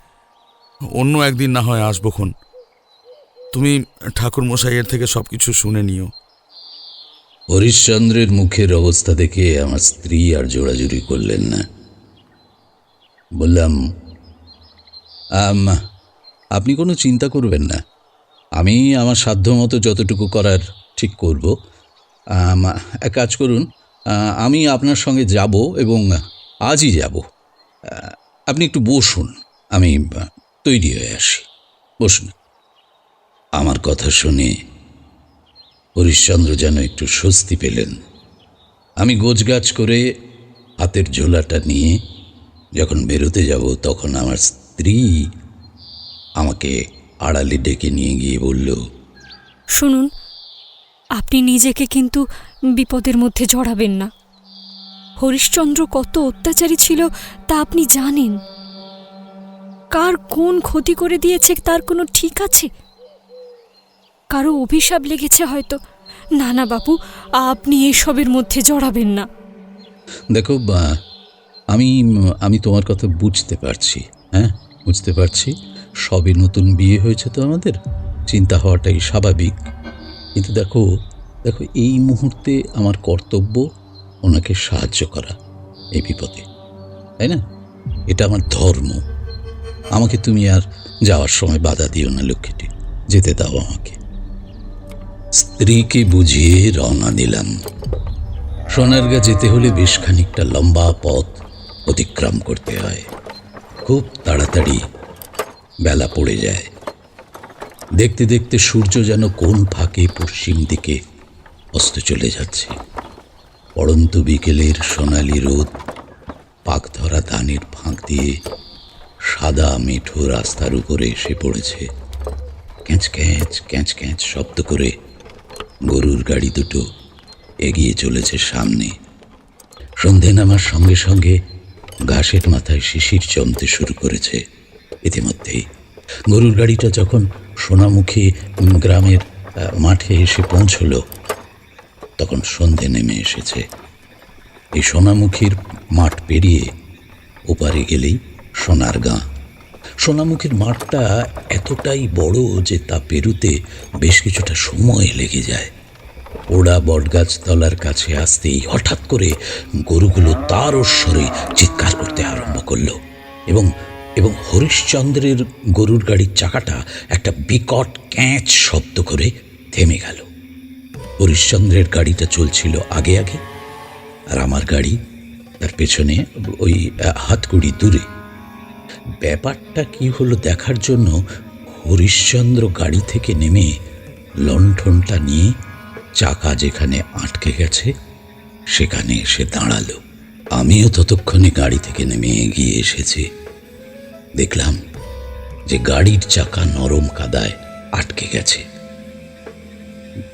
অন্য একদিন না হয় আসবখন। তুমি ঠাকুরমশাইয়ের থেকে সবকিছু শুনে নিও। হরিশ্চন্দ্রের মুখের অবস্থা দেখে আমার স্ত্রী আর জোড়াজুড়ি করলেন না। বললাম, আপনি কোনো চিন্তা করবেন না, আমি আমার সাধ্যমতো যতটুকু করার ঠিক করব। এক কাজ করুন, আমি আপনার সঙ্গে যাব এবং আজই যাব। আপনি একটু বসুন, আমি তৈরি হয়ে আসি। বসুন। আমার কথা শুনে হরিশ্চন্দ্র যেন একটু স্বস্তি পেলেন। আমি গোছগাছ করে হাতের ঝোলাটা নিয়ে যখন বেরোতে যাব, তখন আমার স্ত্রী আমাকে আড়ালে ডেকে নিয়ে গিয়ে বলল, শুনুন, আপনি নিজেকে কিন্তু বিপদের মধ্যে জড়াবেন না। হরিশ্চন্দ্র কত অত্যাচারী ছিল তা আপনি জানেন। কার কোন ক্ষতি করে দিয়েছে তার কোনো ঠিক আছে? কারো অভিশাপ লেগেছে হয়তো। না না বাবু, আপনি এসবের মধ্যে জড়াবেন না। দেখো, আমি তোমার কথা বুঝতে পারছি, বুঝতে পারছি। সবে নতুন বিয়ে হয়েছে তো আমাদের, চিন্তা হওয়াটাই স্বাভাবিক। কিন্তু দেখো, এই মুহূর্তে আমার কর্তব্য ওনাকে সাহায্য করা এই বিপদে, তাই না? এটা আমার ধর্ম। আমাকে তুমি আর যাওয়ার সময় বাধা দিও না লক্ষ্মীটি, যেতে দাও আমাকে। স্ত্রীকে বুঝিয়ে রওনা দিলাম। সোনারগাঁ যেতে হলে বেশ খানিকটা লম্বা পথ অতিক্রম করতে হয়। খুব তাড়াতাড়ি বেলা পড়ে যায়। দেখতে দেখতে সূর্য যেন কোন ফাঁকে পশ্চিম দিকে অস্ত চলে যাচ্ছে। পড়ন্ত বিকেলের সোনালি রোদ পাক ধরা ধানের ফাঁক দিয়ে সাদা মেঠো রাস্তার উপরে এসে পড়েছে। ক্যাঁচ ক্যাঁচ ক্যাঁচ ক্যাঁচ শব্দ করে গরুর গাড়ি দুটো এগিয়ে চলেছে সামনে। সন্ধে নামার সঙ্গে সঙ্গে ঘাসের মাথায় শিশির জমতে শুরু করেছে ইতিমধ্যেই। গরুর গাড়িটা যখন সোনামুখী গ্রামের মাঠে এসে পৌঁছল, তখন সন্ধে নেমে এসেছে। এই সোনামুখীর মাঠ পেরিয়ে ওপারে গেলেই সোনার গাঁ। সোনামুখীর মাঠটা এতটাই বড় যে তা পেরুতে বেশ কিছুটা সময় লেগে যায়। ওড়া বটগাছ তলার কাছে আসতেই হঠাৎ করে গরুগুলো তারস্বরে চিৎকার করতে আরম্ভ করলো এবং এবং হরিশ্চন্দ্রের গরুর গাড়ির চাকাটা একটা বিকট ক্যাঁচ শব্দ করে থেমে গেল। হরিশ্চন্দ্রের গাড়িটা চলছিল আগে আগে, আর আমার গাড়ি তার পেছনে ওই হাতকুড়ি দূরে। ব্যাপারটা কি হলো দেখার জন্য হরিশ্চন্দ্র গাড়ি থেকে নেমে লণ্ঠনটা নিয়ে চাকা যেখানে আটকে গেছে সেখানে এসে দাঁড়ালো। আমিও ততক্ষণে গাড়ি থেকে নেমে এগিয়ে এসেছি। দেখলাম যে গাড়ির চাকা নরম কাদায় আটকে গেছে।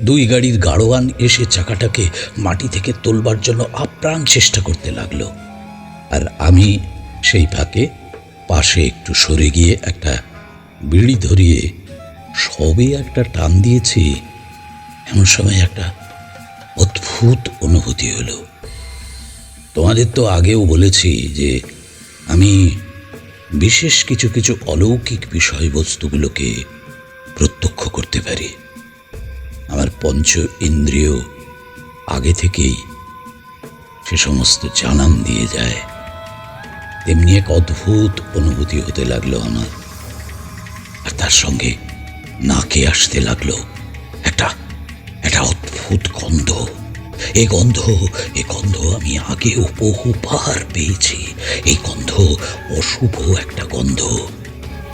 দুই গাড়ির গাড়োয়ান এসে চাকাটাকে মাটি থেকে তোলবার জন্য আপ্রাণ চেষ্টা করতে লাগলো, আর আমি সেই ফাঁকে পাশে একটু সরে গিয়ে একটা বিড়ি ধরিয়ে সবে একটা টান দিয়েছি। এমন সময় একটা অদ্ভুত অনুভূতি হলো। তোমাদের তো আগেও বলেছি যে আমি বিশেষ কিছু কিছু অলৌকিক বিষয়বস্তুগুলোকে প্রত্যক্ষ করতে পারি। আমার পঞ্চ ইন্দ্রিয় আগে থেকেই সে সমস্ত জানান দিয়ে যায়। তেমনি এক অদ্ভুত অনুভূতি হতে লাগলো আমার, আর তার সঙ্গে নাকে আসতে লাগলো একটা অদ্ভুত গন্ধ। এ গন্ধ আমি আগেও বহুবার পেয়েছি। এই গন্ধ অশুভ একটা গন্ধ।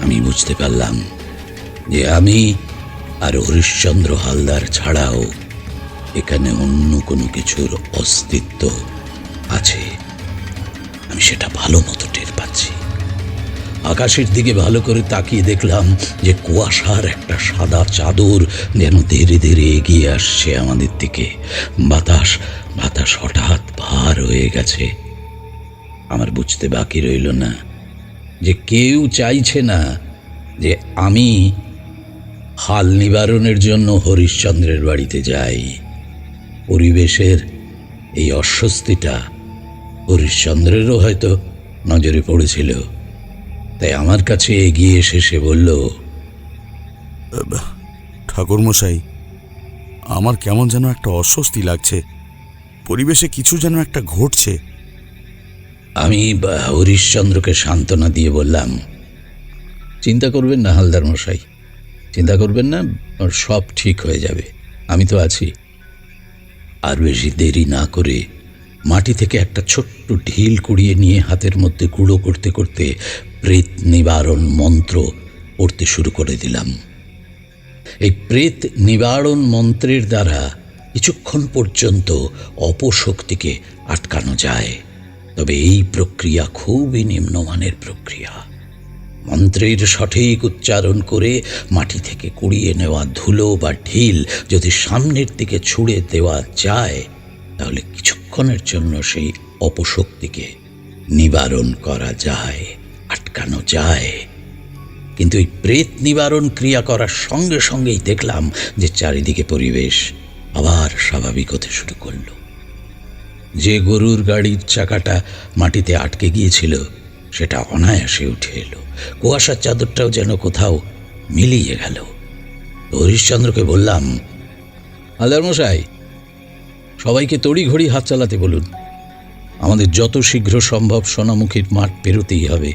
আমি বুঝতে পারলাম যে আমি আর হরিশ্চন্দ্র হালদার ছাড়াও এখানে অন্য কোনো কিছুর অস্তিত্ব আছে। আমি সেটা ভালো মতো টের পাচ্ছি। আকাশের দিকে ভালো করে তাকিয়ে দেখলাম যে কুয়াশার একটা সাদা চাদর যেন ধীরে ধীরে এগিয়ে আসছে আমাদের দিকে। বাতাস হঠাৎ ভার হয়ে গেছে। আমার বুঝতে বাকি রইল না যে কেউ চাইছে না যে আমি হাল নিবারণের জন্য হরিশ্চন্দ্রের বাড়িতে যাই। পরিবেশের এই অস্বস্তিটা হরিশ্চন্দ্রেরও হয়তো নজরে পড়েছিল, তাই আমার কাছে এগিয়ে এসে সে বলল, ঠাকুরমশাই, আমার কেমন যেন একটা অস্বস্তি লাগছে। পরিবেশে কিছু যেন একটা ঘটছে। আমি হরিশ্চন্দ্রকে সান্ত্বনা দিয়ে বললাম, চিন্তা করবেন না হালদার মশাই, চিন্তা করবেন না, সব ঠিক হয়ে যাবে, আমি তো আছি। আর বেশি দেরি না করে মাটি থেকে একটা ছোট্ট ঢিল কুড়িয়ে নিয়ে হাতের মধ্যে গুঁড়ো করতে করতে প্রেত নিবারণ মন্ত্র পড়তে শুরু করে দিলাম। এই প্রেত নিবারণ মন্ত্রের দ্বারা কিছুক্ষণ পর্যন্ত অপশক্তিকে আটকানো যায়, তবে এই প্রক্রিয়া খুবই নিম্নমানের প্রক্রিয়া। মন্ত্রের সঠিক উচ্চারণ করে মাটি থেকে কুড়িয়ে নেওয়া ধুলো বা ঢিল যদি সামনের দিকে ছুঁড়ে দেওয়া যায়, তাহলে কিছুক্ষণের জন্য সেই অপশক্তিকে নিবারণ করা যায়, আটকানো যায়। কিন্তু এই প্রেত নিবারণ ক্রিয়া করার সঙ্গে সঙ্গেই দেখলাম যে চারিদিকে পরিবেশ আবার স্বাভাবিক হতে শুরু করল। যে গরুর গাড়ির চাকাটা মাটিতে আটকে গিয়েছিল সেটা অনায়াসে উঠে এলো। কুয়াশার চাদরটাও যেন কোথাও মিলিয়ে গেল। হরিশ্চন্দ্রকে বললাম, হালদার মশাই, সবাইকে তড়িঘড়ি হাত চালাতে বলুন। আমাদের যত শীঘ্র সম্ভব সোনামুখীর মাঠ পেরোতেই হবে।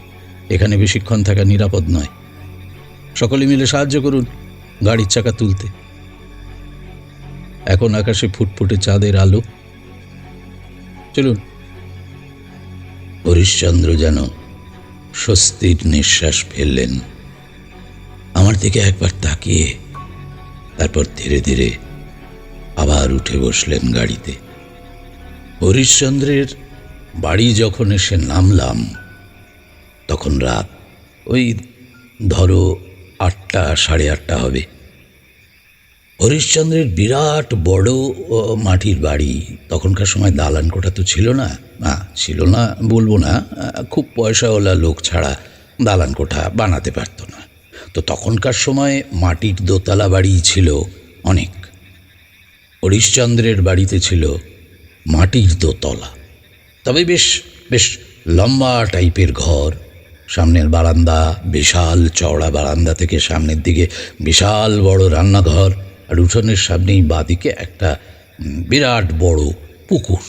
এখানে বেশিক্ষণ থাকা নিরাপদ নয়। সকলে মিলে সাহায্য করুন গাড়ির চাকা তুলতে। এখন আকাশে ফুটফুটে চাঁদের আলো। চলুন। হরিশ্চন্দ্র যেন স্বস্তির নিঃশ্বাস ফেললেন। আমার দিকে একবার তাকিয়ে তারপর ধীরে ধীরে আবার উঠে বসলেন গাড়িতে। হরিশ্চন্দ্রের বাড়ি যখন এসে নামলাম তখন রাত ওই ধরো 8টা, 8:30 হবে। হরিশ্চন্দ্রের বিরাট বড় মাটির বাড়ি। তখনকার সময় দালান কোঠা তো ছিল না, ছিল না বলবো না, খুব পয়সাওয়ালা লোক ছাড়া দালান কোঠা বানাতে পারতো না। তো তখনকার সময় মাটির দোতলা বাড়ি ছিল অনেক। হরিশ্চন্দ্রের বাড়িতে ছিল মাটির দোতলা, তবে বেশ বেশ লম্বা টাইপের ঘর। সামনের বারান্দা, বিশাল চওড়া বারান্দা থেকে সামনের দিকে বিশাল বড় রান্নাঘর, আর উঠোনের সামনেই বাঁদিকে একটা বিরাট বড় পুকুর।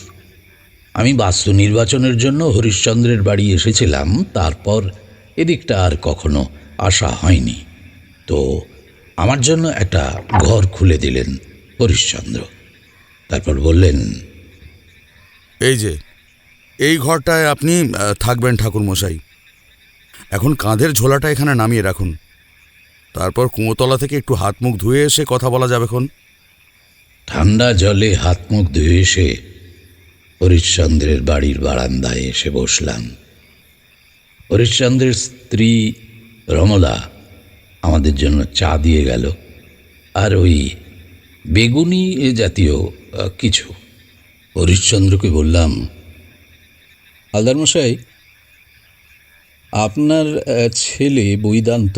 আমি বাস্তু নির্বাচনের জন্য হরিশ্চন্দ্রের বাড়ি এসেছিলাম, তারপর এদিকটা আর কখনো আসা হয়নি। তো আমার জন্য একটা ঘর খুলে দিলেন হরিশ্চন্দ্র। তারপর বললেন, এই ঘরটায় আপনি থাকবেন ঠাকুরমশাই। এখন কাঁধের ঝোলাটা এখানে নামিয়ে রাখুন, তারপর কুঁয়োতলা থেকে একটু হাত মুখ ধুয়ে এসে কথা বলা যাবেক্ষণ। ঠান্ডা জলে হাত মুখ ধুয়ে এসে হরিশ্চন্দ্রের বাড়ির বারান্দায় এসে বসলাম। হরিশ্চন্দ্রের স্ত্রী রমলা আমাদের জন্য চা দিয়ে গেল, আর ওই বেগুনি জাতীয় কিছু। হরিশ্চন্দ্রকে বললাম, হালদার মশাই, আপনার ছেলে বৈদান্ত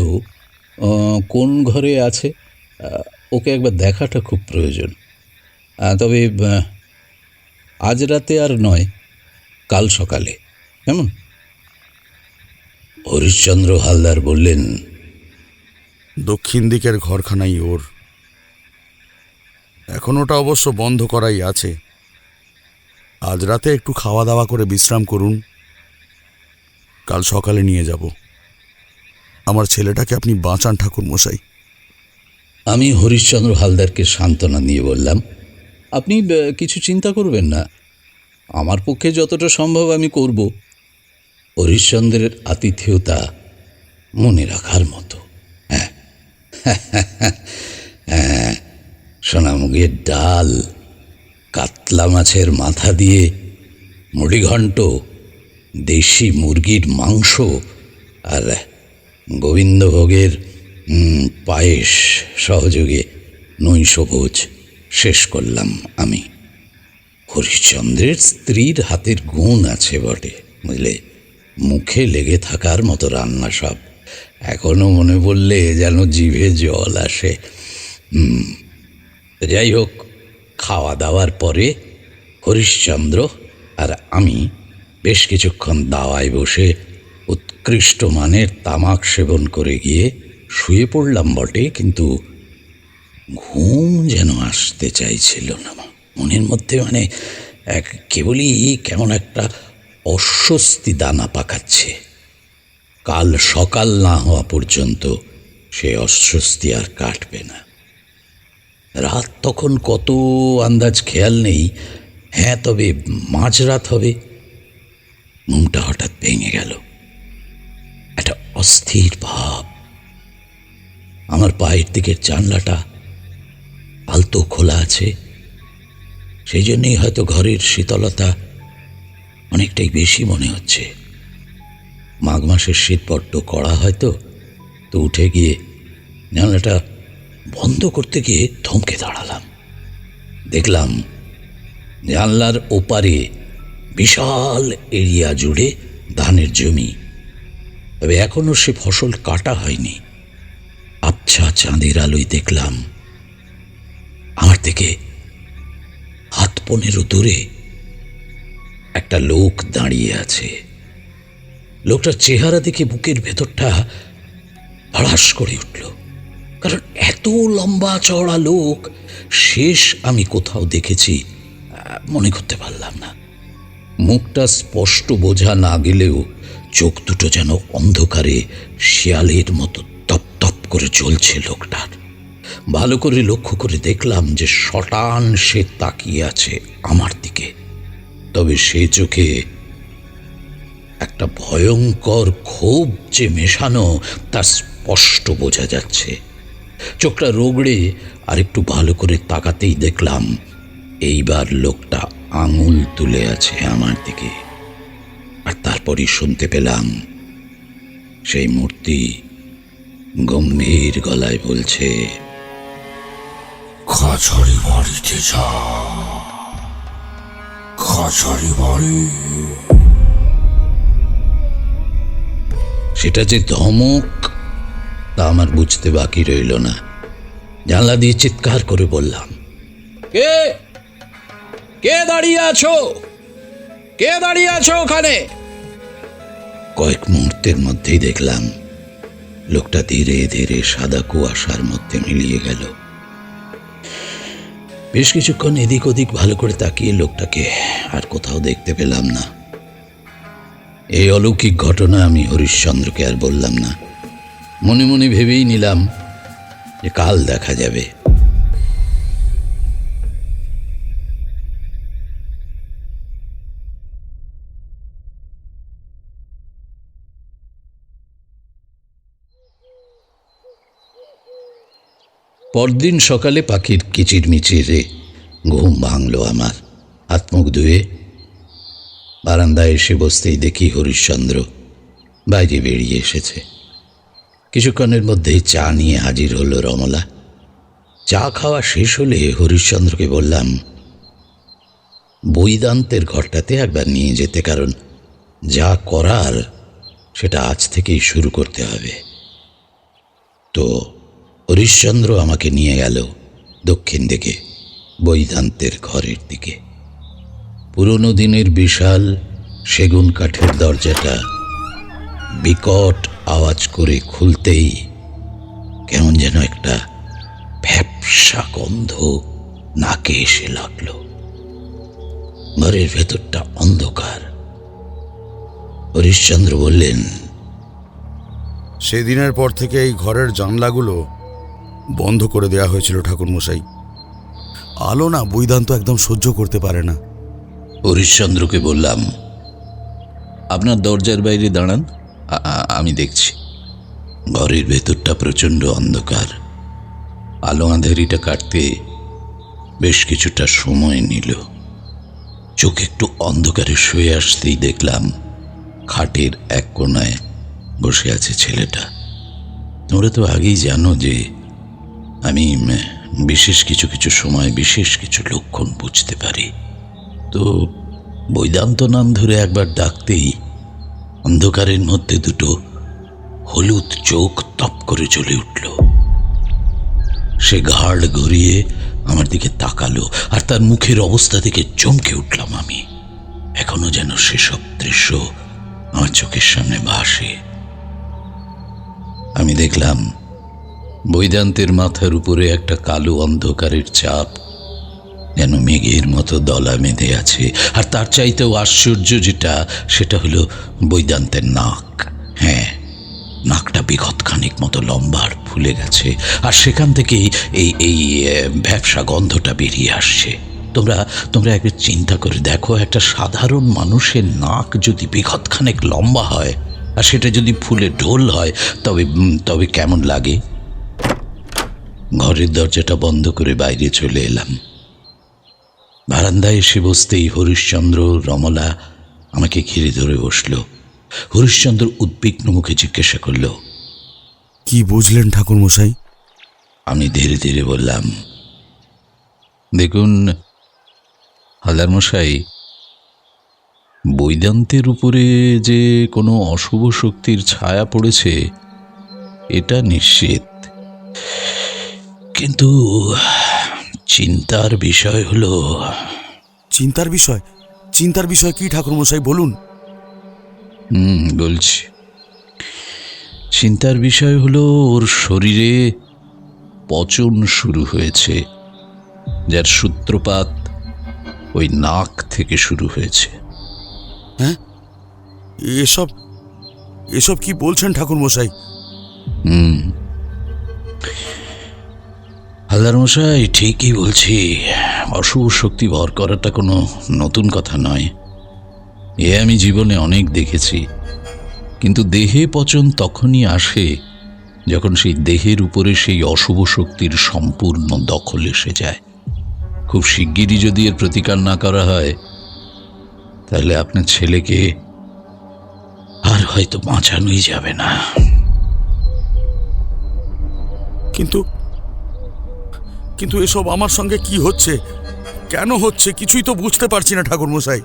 কোন ঘরে আছে? ওকে একবার দেখাটা খুব প্রয়োজন। তবে আজ রাতে আর নয়, কাল সকালে, কেমন? হরিশ্চন্দ্র হালদার বললেন, দক্ষিণ দিকের ঘরখানাই ওর। এখন ওটা অবশ্য বন্ধ করাই আছে। আজ রাতে একটু খাওয়া দাওয়া করে বিশ্রাম করুন, কাল সকালে নিয়ে যাব। আমার ছেলেটাকে আপনি বাঁচান ঠাকুরমশাই। আমি হরিশ্চন্দ্র হালদারকে সান্ত্বনা দিয়ে বললাম, আপনি কিছু চিন্তা করবেন না, আমার পক্ষে যতটা সম্ভব আমি করব। হরিশ্চন্দ্রের আতিথেয়তা মনে রাখার মতো। হ্যাঁ, সোনামুগের ডাল, কাতলা মাছের মাথা দিয়ে মুড়িঘণ্ট, দেশি মুরগির মাংস আর গোবিন্দভোগের পায়েস সহযোগে নৈশভোজ শেষ করলাম আমি। হরিশ্চন্দ্রের স্ত্রীর হাতের গুণ আছে বটে, বুঝলে, মুখে লেগে থাকার মতো রান্না সব। এখনো মনে পড়লে যেন জিভে জল আসে। যাই হোক, খাওয়া দাওয়ার পরে হরিশ্চন্দ্র আর আমি বেশ কিছুক্ষণ দাওয়ায় বসে উৎকৃষ্ট মানের তামাক সেবন করে গিয়ে শুয়ে পড়লাম বটে, কিন্তু ঘুম যেন আসতে চাইছিল না। মনের মধ্যে কেবলই কেমন একটা অস্বস্তি দানা পাকাচ্ছে। কাল সকাল না হওয়া পর্যন্ত সে অস্বস্তি আর কাটবে না। রাত তখন কত আন্দাজ খেয়াল নেই। হ্যাঁ, তবে মাঝরাত হবে। ঘুমটা হঠাৎ ভেঙে গেল। একটা অস্থির ভাব। আমার পায়ের দিকের জানলাটা আলতো খোলা আছে, সেই জন্যই হয়তো ঘরের শীতলতা অনেকটাই বেশি মনে হচ্ছে। মাঘ মাসের শীত বড্ড কড়া হয়তো। তো উঠে গিয়ে জানলাটা বন্ধ করতে গিয়ে থমকে দাঁড়ালাম। দেখলাম জানলার ওপারে বিশাল এরিয়া জুড়ে ধানের জমি, তবে এখনো সে ফসল কাটা হয়নি। আবছা চাঁদের আলোয় দেখলাম আমার থেকে 7-15 দূরে একটা লোক দাঁড়িয়ে আছে। লোকটার চেহারা দেখে বুকের ভেতরটা ধড়াস করে উঠল, কারণ এত লম্বা চওড়া লোক শেষ আমি কোথাও দেখেছি মনে করতে পারলাম না। মুখটা স্পষ্ট বোঝা না গেলেও চোখ দুটো যেন অন্ধকারে শিয়ালের মতো তপ তপ করে জ্বলছে লোকটার। ভালো করে লক্ষ্য করে দেখলাম যে শটান সে তাকিয়ে আছে আমার দিকে, তবে সে চোখে একটা ভয়ঙ্কর ক্ষোভ যে মেশানো তা স্পষ্ট বোঝা যাচ্ছে। চোখটা রোগড়ে আর একটু ভালো করে তাকাতেই দেখলাম এইবার লোকটা আঙুল তুলে আছে আমার দিকে। আর তারপরই শুনতে পেলাম সেই মূর্তি গম্ভীর গলায় বলছে, কাছারি বাড়িতে যা, কাছারি বাড়ি। সেটা যে ধমক তা আমার বুঝতে বাকি রইল না। জানলা দিয়ে চিৎকার করে বললাম, কে কে দাঁড়িয়ে আছো? কে দাঁড়িয়ে আছো ওখানে? কয়েক মুহূর্তের মধ্যেই দেখলাম লোকটা ধীরে ধীরে সাদা কুয়াশার মধ্যে মিলিয়ে গেল। বেশ কিছুক্ষণ এদিক ওদিক ভালো করে তাকিয়ে লোকটাকে আর কোথাও দেখতে পেলাম না। এই অলৌকিক ঘটনা আমি হরিশ্চন্দ্রকে আর বললাম না। মনে মনে ভেবেই নিলাম যে কাল দেখা যাবে। পরদিন সকালে পাখির কিচিরমিচিরে ঘুম ভাঙল আমার। হাত মুখ ধুয়ে বারান্দায় এসে বসতেই দেখি হরিশ্চন্দ্র বাইরে বেরিয়ে এসেছে। কিছুক্ষণের মধ্যেই চা নিয়ে হাজির হলো রমলা। চা খাওয়া শেষ হলে হরিশ্চন্দ্রকে বললাম বৈদান্তের ঘরটাতে একবার নিয়ে যেতে, কারণ যা করার সেটা আজ থেকেই শুরু করতে হবে। তো হরিশ্চন্দ্র আমাকে নিয়ে গেল দক্ষিণ দিকে, বৈদান্তের ঘরের দিকে। পুরনো দিনের বিশাল সেগুন কাঠের দরজাটা বিকট আওয়াজ করে খুলতেই কেমন যেন একটা ভ্যাপসা গন্ধ নাকে এসে লাগলো। ঘরের ভেতরটা অন্ধকার। হরিশ্চন্দ্র বললেন, সেদিনের পর থেকে এই ঘরের জানলাগুলো বন্ধ করে দেওয়া হয়েছিল ঠাকুরমশাই। আলো না বৈদান্ত একদম সহ্য করতে পারে না। হরিশ্চন্দ্রকে বললাম, আপনার দরজার বাইরে দাঁড়ান, আমি দেখছি। ঘরের ভেতরটা প্রচণ্ড অন্ধকার। আলো আঁধারিটা কাটতে বেশ কিছুটা সময় নিল। চোখ একটু অন্ধকারে শুয়ে আসতেই দেখলাম খাটের এক কোণায় বসে আছে ছেলেটা। তোমরা তো আগেই জানো যে আমি বিশেষ কিছু কিছু সময় বিশেষ কিছু লক্ষণ বুঝতে পারি। তো বৈদান্ত নাম ধরে একবার ডাকতেই অন্ধকারের মধ্যে দুটো হলুদ চোখ তপ করে জ্বলে উঠল। সে ঘাড় ঘুরিয়ে আমার দিকে তাকালো, আর তার মুখের অবস্থা থেকে চমকে উঠলাম আমি। এখনো যেন সেসব দৃশ্য আমার চোখের সামনে ভাসে। আমি দেখলাম বৈদান্তের মাথার উপরে একটা কালো অন্ধকারের চাপ যেন মেঘের মতো দলা বেঁধে আছে। আর তার চাইতেও আশ্চর্য যেটা, সেটা হলো বৈদান্তের নাক। হ্যাঁ, নাকটা বিঘৎখানিক মতো লম্বা আর ফুলে গেছে, আর সেখান থেকেই এই ভ্যাপসা গন্ধটা বেরিয়ে আসছে। তোমরা একবার চিন্তা করে দেখো, একটা সাধারণ মানুষের নাক যদি বিঘৎখানেক লম্বা হয় আর সেটা যদি ফুলে ঢোল হয় তবে কেমন লাগে। ঘরের দরজাটা বন্ধ করে বাইরে চলে এলাম। বারান্দায় এসে বসতেই হরিশ্চন্দ্র, রমলা আমাকে ঘিরে ধরে বসল। হরিশ্চন্দ্র উদ্বিগ্ন মুখে জিজ্ঞাসা করল, কি বুঝলেন ঠাকুরমশাই? আমি ধীরে ধীরে বললাম, দেখুন হালদার মশাই, বৈদান্তের উপরে যে কোনো অশুভ শক্তির ছায়া পড়েছে এটা নিশ্চিত, কিন্তু চিন্তার বিষয় হলো। চিন্তার বিষয়? চিন্তার বিষয় কি ঠাকুরমশাই, বলুন। বলছি। চিন্তার বিষয় হলো ওর শরীরে পচন শুরু হয়েছে, যার সূত্রপাত ওই নাক থেকে শুরু হয়েছে। হ্যাঁ, এসব কি বলছেন ঠাকুরমশাই? হালদার মশাই, ঠিকই বলছি। অশুভ শক্তি ভর করাটা কোনো নতুন কথা নয়, এ আমি জীবনে অনেক দেখেছি। কিন্তু দেহে পচন তখনই আসে যখন সেই দেহের উপরে সেই অশুভ শক্তির সম্পূর্ণ দখল এসে যায়। খুব শিগগিরই যদি এর প্রতিকার না করা হয় তাহলে আপনার ছেলেকে আর হয়তো বাঁচানোই যাবে না। কিন্তু এসব আমার সঙ্গে কি হচ্ছে, কেন হচ্ছে, কিছুই তো বুঝতে পারছি না ঠাকুরমশাই।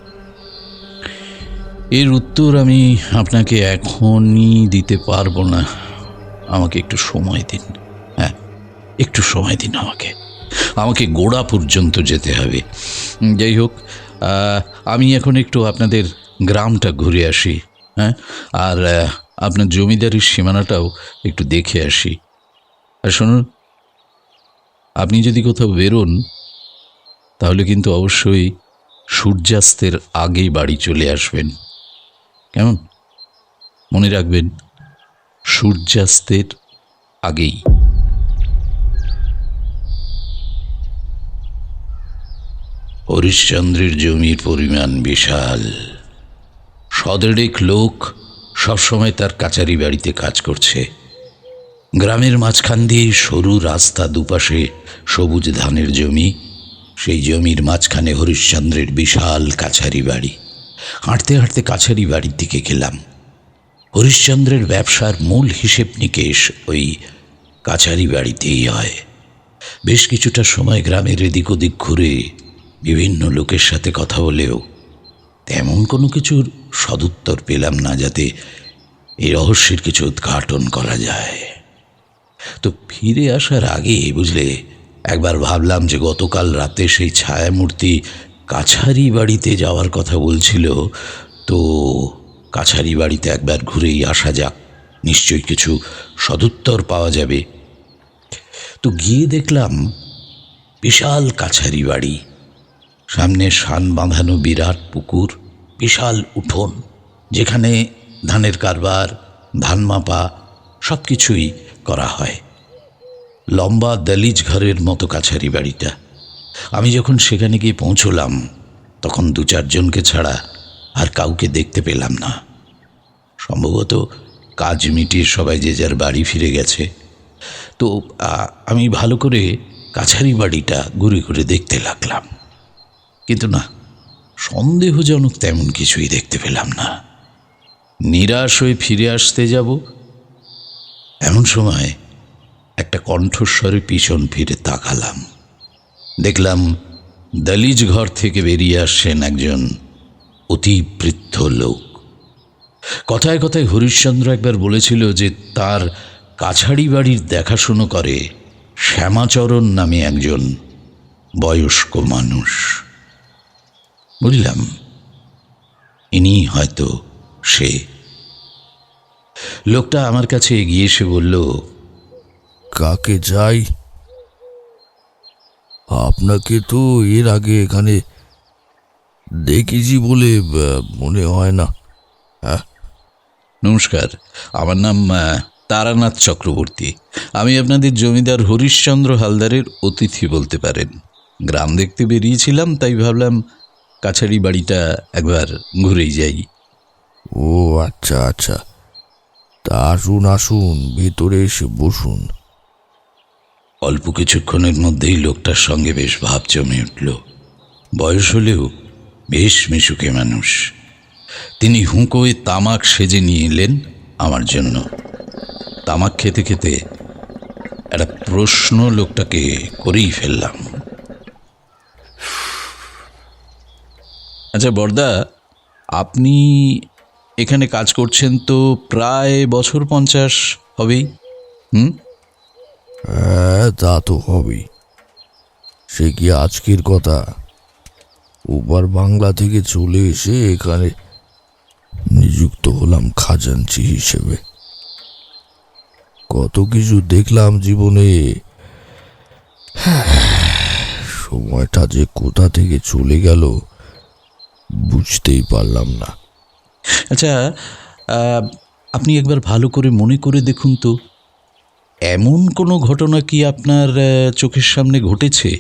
এর উত্তর আমি আপনাকে এখনই দিতে পারবো না। আমাকে একটু সময় দিন। হ্যাঁ, একটু সময় দিন আমাকে গোড়া পর্যন্ত যেতে হবে। যাই হোক, আমি এখন একটু আপনাদের গ্রামটা ঘুরে আসি। হ্যাঁ, আর আপনার জমিদারির সীমানাটাও একটু দেখে আসি। আর শুনুন, আপনি যদি কোথাও বেরোন তাহলে কিন্তু অবশ্যই সূর্যাস্তের আগেই বাড়ি চলে আসবেন। কেমন? মনে রাখবেন, সূর্যাস্তের আগেই। হরিশ্চন্দ্রের জমির পরিমাণ বিশাল। সদেড়েক লোক সবসময় তার কাচারি বাড়িতে কাজ করছে। গ্রামের মাঝখান দিয়ে সরু রাস্তা, দুপাশে সবুজ ধানের জমি। সেই জমির মাঝখানে হরিশ্চন্দ্রের বিশাল কাছারি বাড়ি। হাঁটতে হাঁটতে কাছারি বাড়ির দিকে গেলাম। হরিশ্চন্দ্রের ব্যবসার মূল হিসেব নিকেশ ওই কাছারি বাড়িতেই হয়। বেশ কিছুটা সময় গ্রামের এদিক ওদিক ঘুরে বিভিন্ন লোকের সাথে কথা বলেও তেমন কোনো কিছুর সদুত্তর পেলাম না, যাতে এই রহস্যের কিছু উদ্ঘাটন করা যায়। তো ফিরে আসার আগে বুঝলে একবার ভাবলাম যে গতকাল রাতে সেই ছায়ামূর্তি কাছারি বাড়িতে যাওয়ার কথা বলছিল, তো কাছারি বাড়িতে একবার ঘুরেই আসা যাক, নিশ্চয়ই কিছু সদুত্তর পাওয়া যাবে। তো গিয়ে দেখলাম বিশাল কাছারি বাড়ি, সামনে শান বাঁধানো বিরাট পুকুর, বিশাল উঠোন যেখানে ধানের কারবার, ধান মাপা সব কিছুই করা হয়। লম্বা দলিজ ঘরের মতো কাছারি বাড়িটা। আমি যখন সেখানে গিয়ে পৌঁছলাম তখন 2-4 জনকে ছাড়া আর কাউকে দেখতে পেলাম না। সম্ভবত কাজ মিটিয়ে সবাই যে যার বাড়ি ফিরে গেছে। তো আমি ভালো করে কাছারি বাড়িটা ঘুরে ঘুরে দেখতে লাগলাম, কিন্তু না, সন্দেহজনক তেমন কিছুই দেখতে পেলাম না। নিরাশ হয়ে ফিরে আসতে যাব এমন সময় একটা কণ্ঠস্বরে পিছন ফিরে তাকালাম। দেখলাম দলিজ ঘর থেকে বেরিয়ে আসছেন একজন অতি বৃদ্ধ লোক। কথায় কথায় হরিশ্চন্দ্র একবার বলেছিল যে তার কাছারি বাড়ির দেখাশুনো করে শ্যামাচরণ নামে একজন বয়স্ক মানুষ। বুঝলাম ইনি হয়তো সে। লোকটা আমার কাছে এগিয়ে এসে বলল, কাকে চাই? আপনাকে তো এর আগে এখানে দেখেছি বলে মনে হয় না। নমস্কার, আমার নাম তারানাথ চক্রবর্তী। আমি আপনাদের জমিদার হরিশ্চন্দ্র হালদারের অতিথি বলতে পারেন। গ্রাম দেখতে বেরিয়েছিলাম, তাই ভাবলাম কাছারি বাড়িটা একবার ঘুরেই যাই। ও আচ্ছা আচ্ছা, তা আসুন আসুন, ভেতরে এসে বসুন। অল্প কিছুক্ষণের মধ্যেই লোকটার সঙ্গে বেশ ভাব জমে উঠল। বয়স হলেও বেশ মিশুকে মানুষ। তিনি হুঁকোয় তামাক সেজে নিয়ে এলেন আমার জন্য। তামাক খেতে খেতে একটা প্রশ্ন লোকটাকে করেই ফেললাম। আচ্ছা বড়দা, আপনি এখানে কাজ করছেন তো প্রায় বছর 50 হবেই? হ্যাঁ, তা তো হবেই। সে কি আজকের কথা? ওপার বাংলা থেকে চলে এসে এখানে নিযুক্ত হলাম খাজাঞ্চি হিসেবে। কত কিছু দেখলাম জীবনে, সময়টা যে কোথা থেকে চলে গেল বুঝতেই পারলাম না। আচ্ছা, আপনি একবার ভালো করে মনে করে দেখুন তো, এমন কোনো ঘটনা কি আপনার চোখের সামনে ঘটেছে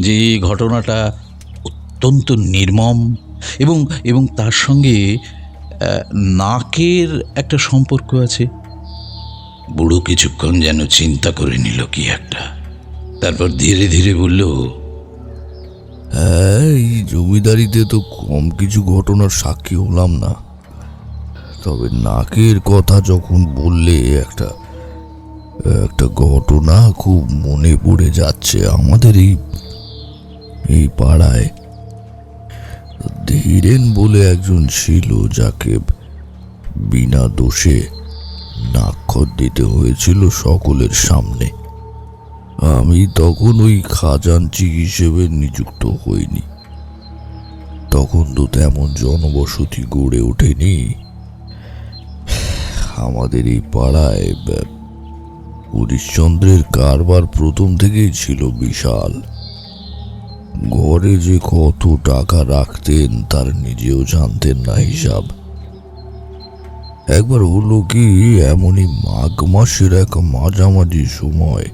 যে ঘটনাটা অত্যন্ত নির্মম এবং এবং তার সঙ্গে নাকের একটা সম্পর্ক আছে? বুড়ো কিছুক্ষণ যেন চিন্তা করে নিল কি একটা, তারপর ধীরে ধীরে বলল, হ্যাঁ, এই জমিদারিতে তো কম কিছু ঘটনার সাক্ষী হলাম না, তবে নাকের কথা যখন বললে একটা একটা ঘটনা খুব মনে পড়ে যাচ্ছে আমাদের এই পাড়ায়। ধীরেন বলে একজন ছিল, যাকে বিনা দোষে নাক্ষর দিতে হয়েছিল সকলের সামনে। আমি তখন ওই খাজাঞ্চি হিসেবে নিযুক্ত হইনি, তখন তো তেমন জনবসতি গড়ে ওঠেনি। আমাদের এই পাড়ায় হরিশ্চন্দ্রের কারবার প্রথম থেকেই ছিল বিশাল। ঘরে যে কত টাকা রাখতেন তার নিজেও জানতেন না হিসাব। একবার হলো কি, এমনই মাঘ মাসের এক মাঝামাঝি সময়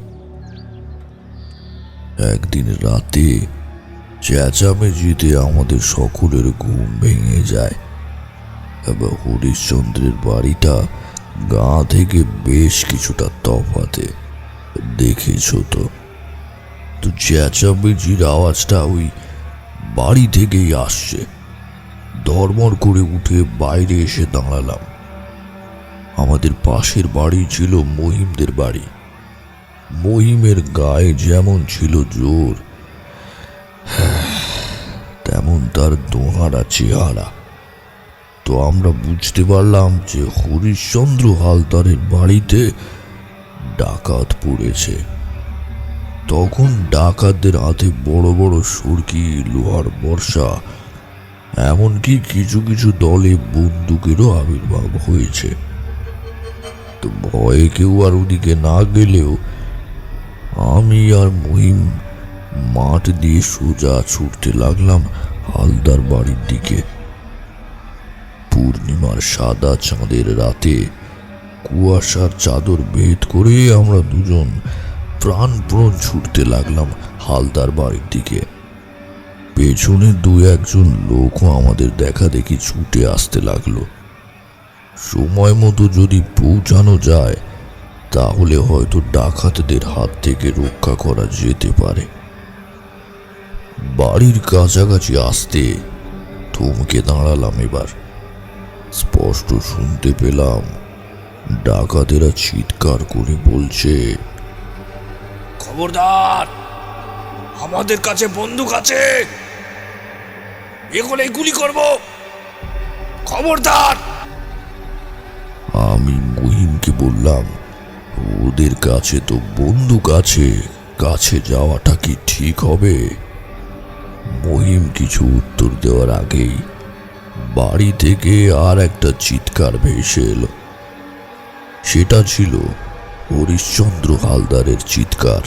একদিন রাতে চেঁচামেচিতে আমাদের সকলের ঘুম ভেঙে যায়। এবার হরিশ্চন্দ্রের বাড়িটা গাঁ থেকে বেশ কিছুটা তফাতে, দেখেছ তো। তো চেঁচামেচির আওয়াজটা ওই বাড়ি থেকেই আসছে। ধর্মর করে উঠে বাইরে এসে দাঁড়ালাম। আমাদের পাশের বাড়ি ছিল মহিমদের বাড়ি। মহিমের গায়ে যেমন ছিল জোর, তেমন তার দোহারা চেহারা। তো আমরা বুঝতে পারলাম যে হরিশ্চন্দ্র হালদারের বাড়িতে ডাকাত পড়েছে। তখন ডাকাতদের হাতে বড় বড় সুরকি, লোহার বর্ষা, এমনকি কিছু কিছু দলে বন্দুকেরও আবির্ভাব হয়েছে। তো ভয়ে কেউ আর ওদিকে না গেলেও আমি আর মহিম মাঠ দিয়ে সোজা ছুটতে লাগলাম হালদার বাড়ির দিকে। পূর্ণিমার সাদা চাঁদের রাতে কুয়াশার চাদর ভেদ করে আমরা দুজন প্রাণপণ ছুটতে লাগলাম হালদার বাড়ির দিকে। পেছনে দু একজন লোকও আমাদের দেখা দেখি ছুটে আসতে লাগলো। সময় মতো যদি পৌঁছানো যায় তাহলে হয়তো ডাকাতদের হাত থেকে রক্ষা করা যেতে পারে। বাড়ির কাছাকাছি আসতে থমকে দাঁড়ালাম। এবার স্পষ্ট শুনতে পেলাম ডাকাতেরা চিৎকার করে বলছে, খবরদার, আমাদের কাছে বন্দুক আছে, এগুলো গুলি করব, খবরদার। আমি মহিমকে বললাম, ওদের কাছে তো বন্দুক আছে, কাছে যাওয়াটা কি ঠিক হবে? মহিম কিছু উত্তর দেওয়ার আগেই বাড়ি থেকে আর একটা চিৎকার ভেসে এলো। সেটা ছিল হরিশ্চন্দ্র হালদারের চিৎকার।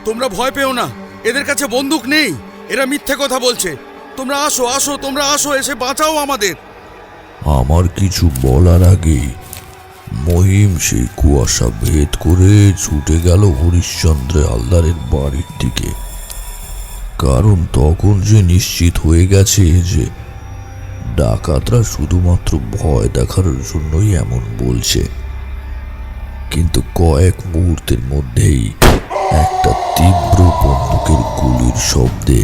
তোমরা ভয় পেও না, এদের কাছে বন্দুক নেই, এরা মিথ্যে কথা বলছে। তোমরা আসো আসো, তোমরা আসো, এসে বাঁচাও আমাদের। আমার কিছু বলার আগেই মহিম সেই কুয়াশা ভেদ করে ছুটে গেল হরিশ্চন্দ্র হালদারের বাড়ির দিকে। কারণ তখন যে নিশ্চিত হয়ে গেছে যে ডাকাতরা শুধুমাত্র ভয় দেখার জন্যই এমন বলছে। কিন্তু কয়েক মুহূর্তের মধ্যেই একটা তীব্র বন্দুকের গুলির শব্দে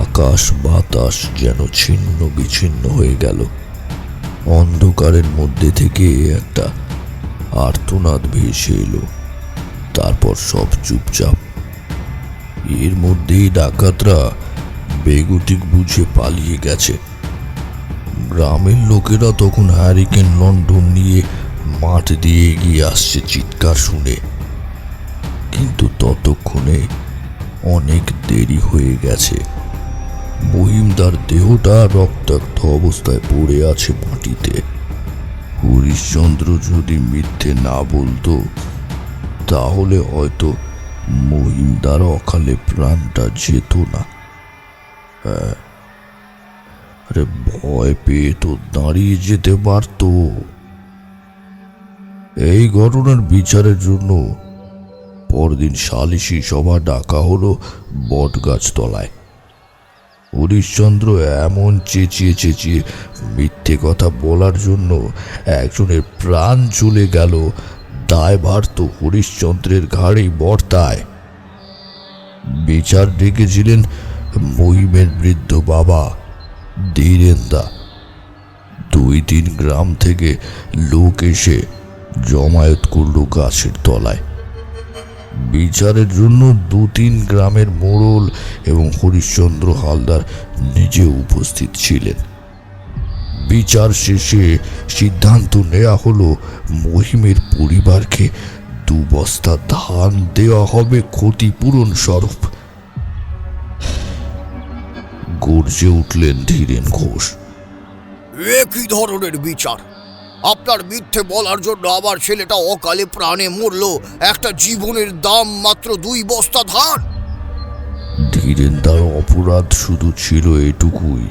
আকাশ বাতাস যেন ছিন্ন বিচ্ছিন্ন হয়ে গেল। অন্ধকারের মধ্যে থেকে একটা আর্তনাদ ভেসে এলো। তারপর সব চুপচাপ। এর মধ্যেই ডাকাতরা বেগতিক বুঝে পালিয়ে গেছে। গ্রামের লোকেরা তখন হ্যারিকেন লণ্ঠন নিয়ে মাঠ দিয়ে এগিয়ে আসছে চিৎকার শুনে। কিন্তু ততক্ষণে অনেক দেরি হয়ে গেছে। মহিম তার দেহটা রক্তাক্ত অবস্থায় পড়ে আছে মাটিতে। হরিশ্চন্দ্র যদি মিথ্যে না বলতো তাহলে হয়তো মহিম তার অকালে প্রাণটা যেত না। আরে ভয় পেয়ে তো দাঁড়িয়ে যেতে পারতো। এই ঘটনার বিচারের জন্য পরদিন সালিশি সভা ডাকা হলো বটগাছ তলায়। হরিশ্চন্দ্র এমন চেঁচিয়ে চেঁচিয়ে মিথ্যে কথা বলার জন্য একজনের প্রাণ চলে গেল, দায়ভার তো হরিশ্চন্দ্রের ঘাড়েই বর্তায়। বিচার ডেকেছিলেন মহিমের বৃদ্ধ বাবা ধীরেন্দা। 2-3 গ্রাম থেকে লোক এসে জমায়েত করল গাছের তলায়। বিচারের জন্য 2-3 গ্রামের মোড়ল এবং হরিশ্চন্দ্র হালদার নিজে উপস্থিত ছিলেন। বিচার শেষে সিদ্ধান্ত নেওয়া হলো মহিমের পরিবারকে 2 বস্তা ধান দেওয়া হবে ক্ষতিপূরণ স্বরূপ। গর্জে উঠলেন ধীরেন ঘোষ। এ কি ধরনের বিচার? আপনার মিথ্যে বলার জন্য আমার ছেলেটা অকালে প্রাণে মরল, একটা জীবনের দাম মাত্র 2 বস্তা ধান। ধীরেন্দার অপরাধ শুধু ছিল এটুকুই,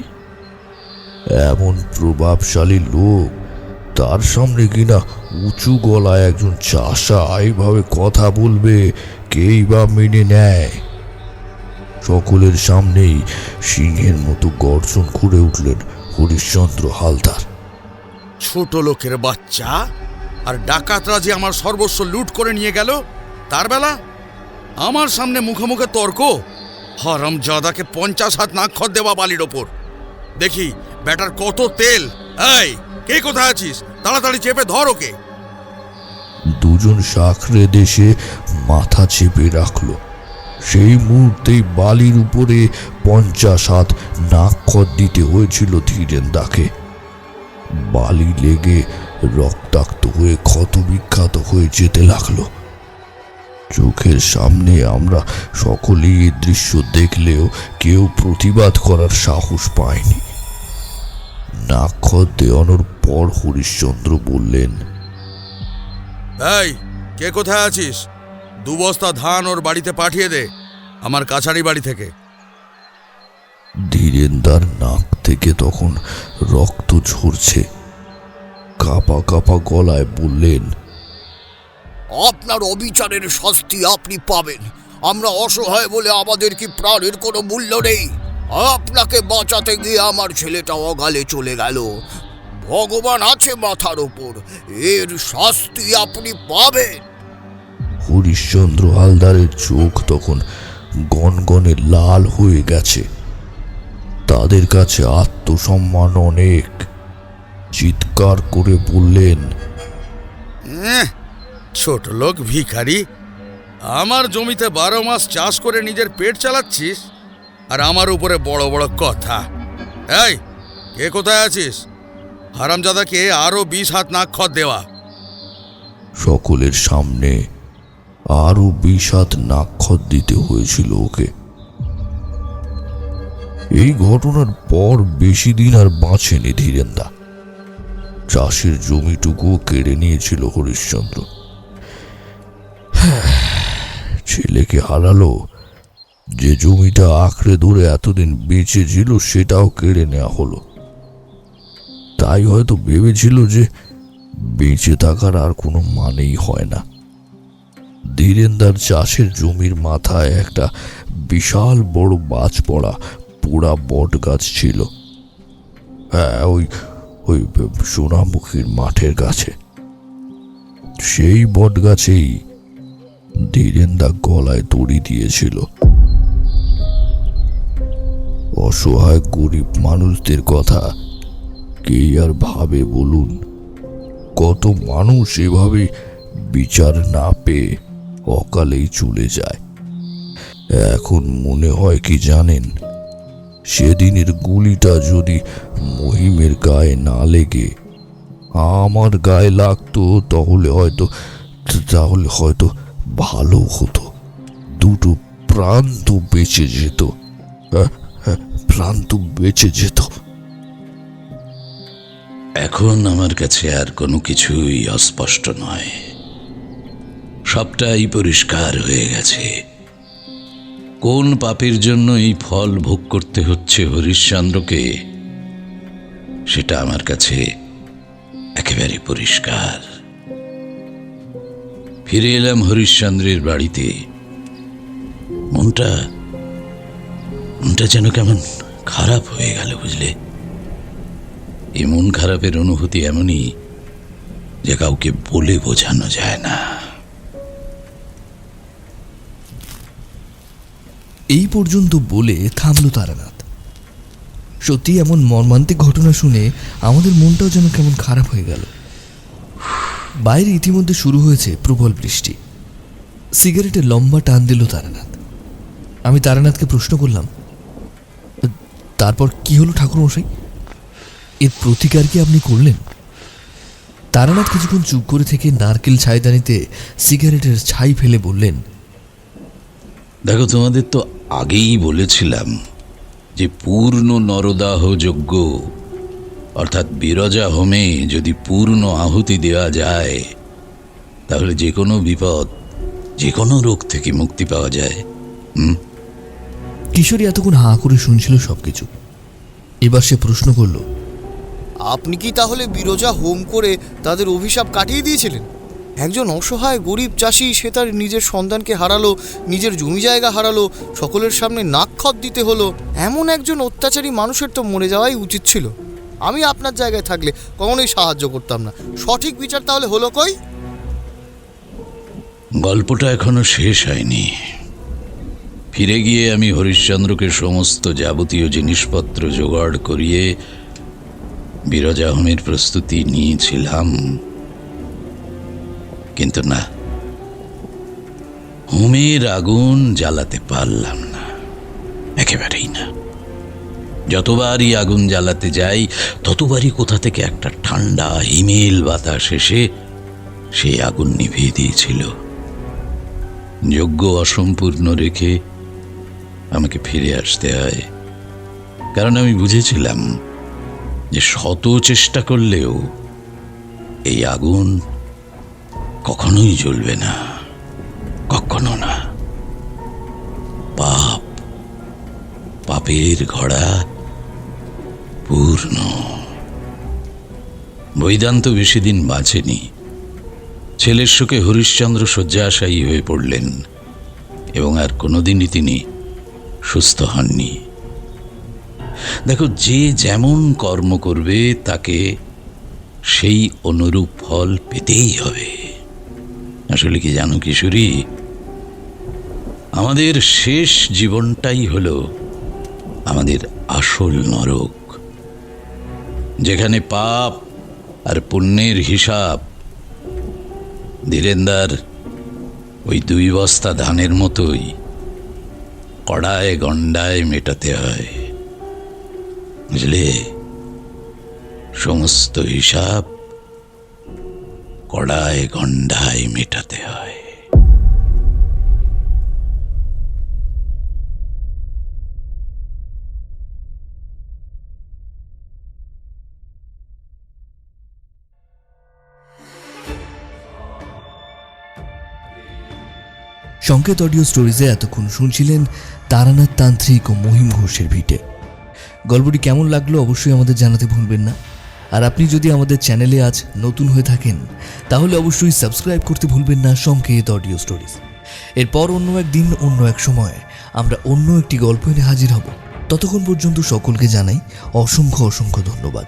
এমন প্রভাবশালী লোক তার সামনে কিনা উঁচু গলায় একজন চাষা এইভাবে কথা বলবে, কেই বা মেনে নেয়? সকলের সামনেই সিংহের মতো গর্জন করে উঠলেন হরিশ্চন্দ্র হালদার। ছোট লোকের বাচ্চা আর ডাকাতরা যে আমার সর্বস্ব লুট করে নিয়ে গেল, তার বেলা আমার সামনে মুখে মুখে তর্ক। হারামজাদাকে 50 হাত নাক্ষর দেওয়া বালির ওপর। দেখি ব্যাটার কত তেল। এই, কে কোথায় আছিস? তাড়াতাড়ি চেপে ধর ওকে। দুজন শাখরে দেশে মাথা চেপে রাখলো। সেই মুহূর্তেই বালির উপরে 50 হাত নাক্ষর দিতে হয়েছিল ধীরেন্দাকে। বালি লেগে রক্তাক্ত হয়ে ক্ষত বিখ্যাত হয়ে যেতে লাগলো। চোখের সামনে আমরা সকলেই এই দৃশ্য দেখলেও কেউ প্রতিবাদ করার সাহস পায়নি। নাক্ষর দেওয়ানোর পর হরিশ্চন্দ্র বললেন, এই, কে কোথায় আছিস? 2 বস্তা ধান ওর বাড়িতে পাঠিয়ে দে, আমার কাছারি বাড়ি থেকে। ধীরেন্দার নাক থেকে তখন রক্ত ঝরছে। কাঁপা কাঁপা গলায় বললেন, আপনার অবিচারের শাস্তি আপনি পাবেন। আমরা অসহায় বলে আমাদের কি প্রাণের কোনো মূল্য নেই? আপনাকে বাঁচাতে গিয়ে আমার ছেলেটা অকালে চলে গেল। ভগবান আছে মাথার ওপর, এর শাস্তি আপনি পাবেন। হরিশ্চন্দ্র হালদারের চোখ তখন গনগনে লাল হয়ে গেছে। তাদের কাছে আত্মসম্মান অনেক। চিৎকার করে বললেন, ছোট লোক ভিখারি, আমার জমিতে 12 মাস চাষ করে নিজের পেট চালাচ্ছিস, আর আমার উপরে বড় বড় কথা। এই, কে কোথায় আছিস? হারামজাদাকে আরো 20 হাত নাক্ষর দেওয়া। সকলের সামনে আরো 20 হাত নাক্ষর দিতে হয়েছিল ওকে। এই ঘটনার পর বেশি দিন আর বাঁচেনি ধীরেন্দা। চাষের জমিটুকুও কেড়ে নিয়েছিল হরিশ্চন্দ্র। ছেলেকে হারালো, যে জমিটা আঁকড়ে ধরে এতদিন বেঁচে ছিল সেটাও কেড়ে নেওয়া হলো। তাই হয়তো ভেবেছিল যে বেঁচে থাকার আর কোনো মানেই হয় না। ধীরেন্দার চাষের জমির মাথায় একটা বিশাল বড় বাজ পড়া পোড়া বট গাছ ছিল। হ্যাঁ, ওই সোনামুখীর মাঠের কাছে। সেই বট গাছেই ধীরেন্দা গলায় দড়ি দিয়েছিল। অসহায় গরিব মানুষদের কথা কে আর ভাবে বলুন? কত মানুষ এভাবে বিচার না পেয়ে অকালেই চলে যায়। এখন মনে হয় কি জানেন, সেদিনের গুলিটা যদি মহিমের গায়ে না লেগে আমার গায়ে লাগতো তাহলে হয়তো ভালো হতো। 2 প্রাণ তো বেঁচে যেত। প্রাণ তো বেঁচে যেত। এখন আমার কাছে আর কোনো কিছুই অস্পষ্ট নয়, সবটাই পরিষ্কার হয়ে গেছে। কোন পাপের জন্য এই ফল ভোগ করতে হচ্ছে হরিশ্চন্দ্রকে, সেটা আমার কাছে একেবারে পরিষ্কার। ফিরে এলাম হরিশ্চন্দ্রের বাড়িতে। মনটা যেন কেমন খারাপ হয়ে গেল, বুঝলে? এই মন খারাপের অনুভূতি এমনই যে কাউকে বলে বোঝানো যায় না। এই পর্যন্ত বলে থামল তারানাথ। সত্যি এমন মর্মান্তিক ঘটনা শুনে আমাদের মনটাও যেন কেমন খারাপ হয়ে গেল। বাইরে ইতিমধ্যে শুরু হয়েছে প্রবল বৃষ্টি। সিগারেটে লম্বা টান দিল তারানাথ। আমি তারানাথকে প্রশ্ন করলাম, তারপর কি হলো ঠাকুরমশাই? এর প্রতিকার কি আপনি করলেন? তারানাথ কিছুক্ষণ চুপ করে থেকে নারকেল ছাইদানিতে সিগারেটের ছাই ফেলে বললেন, দেখো, তোমাদের তো আগেই বলেছিলাম যে পূর্ণ নরদাহ যজ্ঞ অর্থাৎ বিরজা হোমে যদি পূর্ণ আহুতি দেওয়া যায় তাহলে যে কোনো বিপদ, যে কোনো রোগ থেকে মুক্তি পাওয়া যায়। কিশোরী এতক্ষণ হাঁ করে শুনছিল সবকিছু। এবার সে প্রশ্ন করল, আপনি কি তাহলে বিরজা হোম করে তাদের অভিশাপ কাটিয়ে দিয়েছিলেন? একজন অসহায় গরিব চাষি, সে তার নিজের সন্তানকে হারালো, নিজের জমি জায়গা হারালো, সকলের সামনে নাকখত দিতে হলো। এমন একজন অত্যাচারী মানুষের তো মরে যাওয়াই উচিত ছিল। আমি আপনার জায়গায় থাকলে কখনোই সাহায্য করতাম না। সঠিক বিচার তাহলে হলো কই? গল্পটা এখনো শেষ হয়নি। ফিরে গিয়ে আমি হরিশ্চন্দ্রকে সমস্ত যাবতীয় জিনিসপত্র জোগাড় করিয়ে বিরজা হোমের প্রস্তুতি নিয়েছিলাম, কিন্তু না, হোমের আগুন জ্বালাতে পারলাম না, একেবারেই না। যতবারই আগুন জ্বালাতে যাই ততবারই কোথা থেকে একটা ঠান্ডা হিমেল বাতাস এসে সেই আগুন নিভিয়ে দিয়েছিল। যজ্ঞ অসম্পূর্ণ রেখে আমাকে ফিরে আসতে হয়, কারণ আমি বুঝেছিলাম যে শত চেষ্টা করলেও এই আগুন কখনোই জ্বলবে না, কখনো না। পাপের ঘোড়া পূর্ণ। বৈদান্ত বেশি দিন বাঁচেনি। ছেলের শোকে হরিশ্চন্দ্র শয্যাশায়ী হয়ে পড়লেন এবং আর কোনোদিনই তিনি সুস্থ হননি। দেখো, যে যেমন কর্ম করবে তাকে সেই অনুরূপ ফল পেতেই হবে। আসলে কি জানো কিশোরী, আমাদের শেষ জীবনটাই হলো আমাদের আসল নরক, যেখানে পাপ আর পুণ্যের হিসাব ধীরেন্দার ওই 2 বস্তা ধানের মতোই কড়ায় গন্ডায় মেটাতে হয়, বুঝলে? সমস্ত হিসাব কড়ায় গন্ডায় মেটাতে হয়। সংকেত অডিও স্টোরিজে এতক্ষণ শুনছিলেন তারানাথ তান্ত্রিক ও মহিম ঘোষের ভিটে। গল্পটি কেমন লাগলো অবশ্যই আমাদের জানাতে ভুলবেন না। আর আপনি যদি আমাদের চ্যানেলে আজ নতুন হয়ে থাকেন তাহলে অবশ্যই সাবস্ক্রাইব করতে ভুলবেন না সংকেত অডিও স্টোরিজ। এরপর অন্য একদিন অন্য এক সময় আমরা অন্য একটি গল্প এনে হাজির হব। ততক্ষণ পর্যন্ত সকলকে জানাই অসংখ্য অসংখ্য ধন্যবাদ।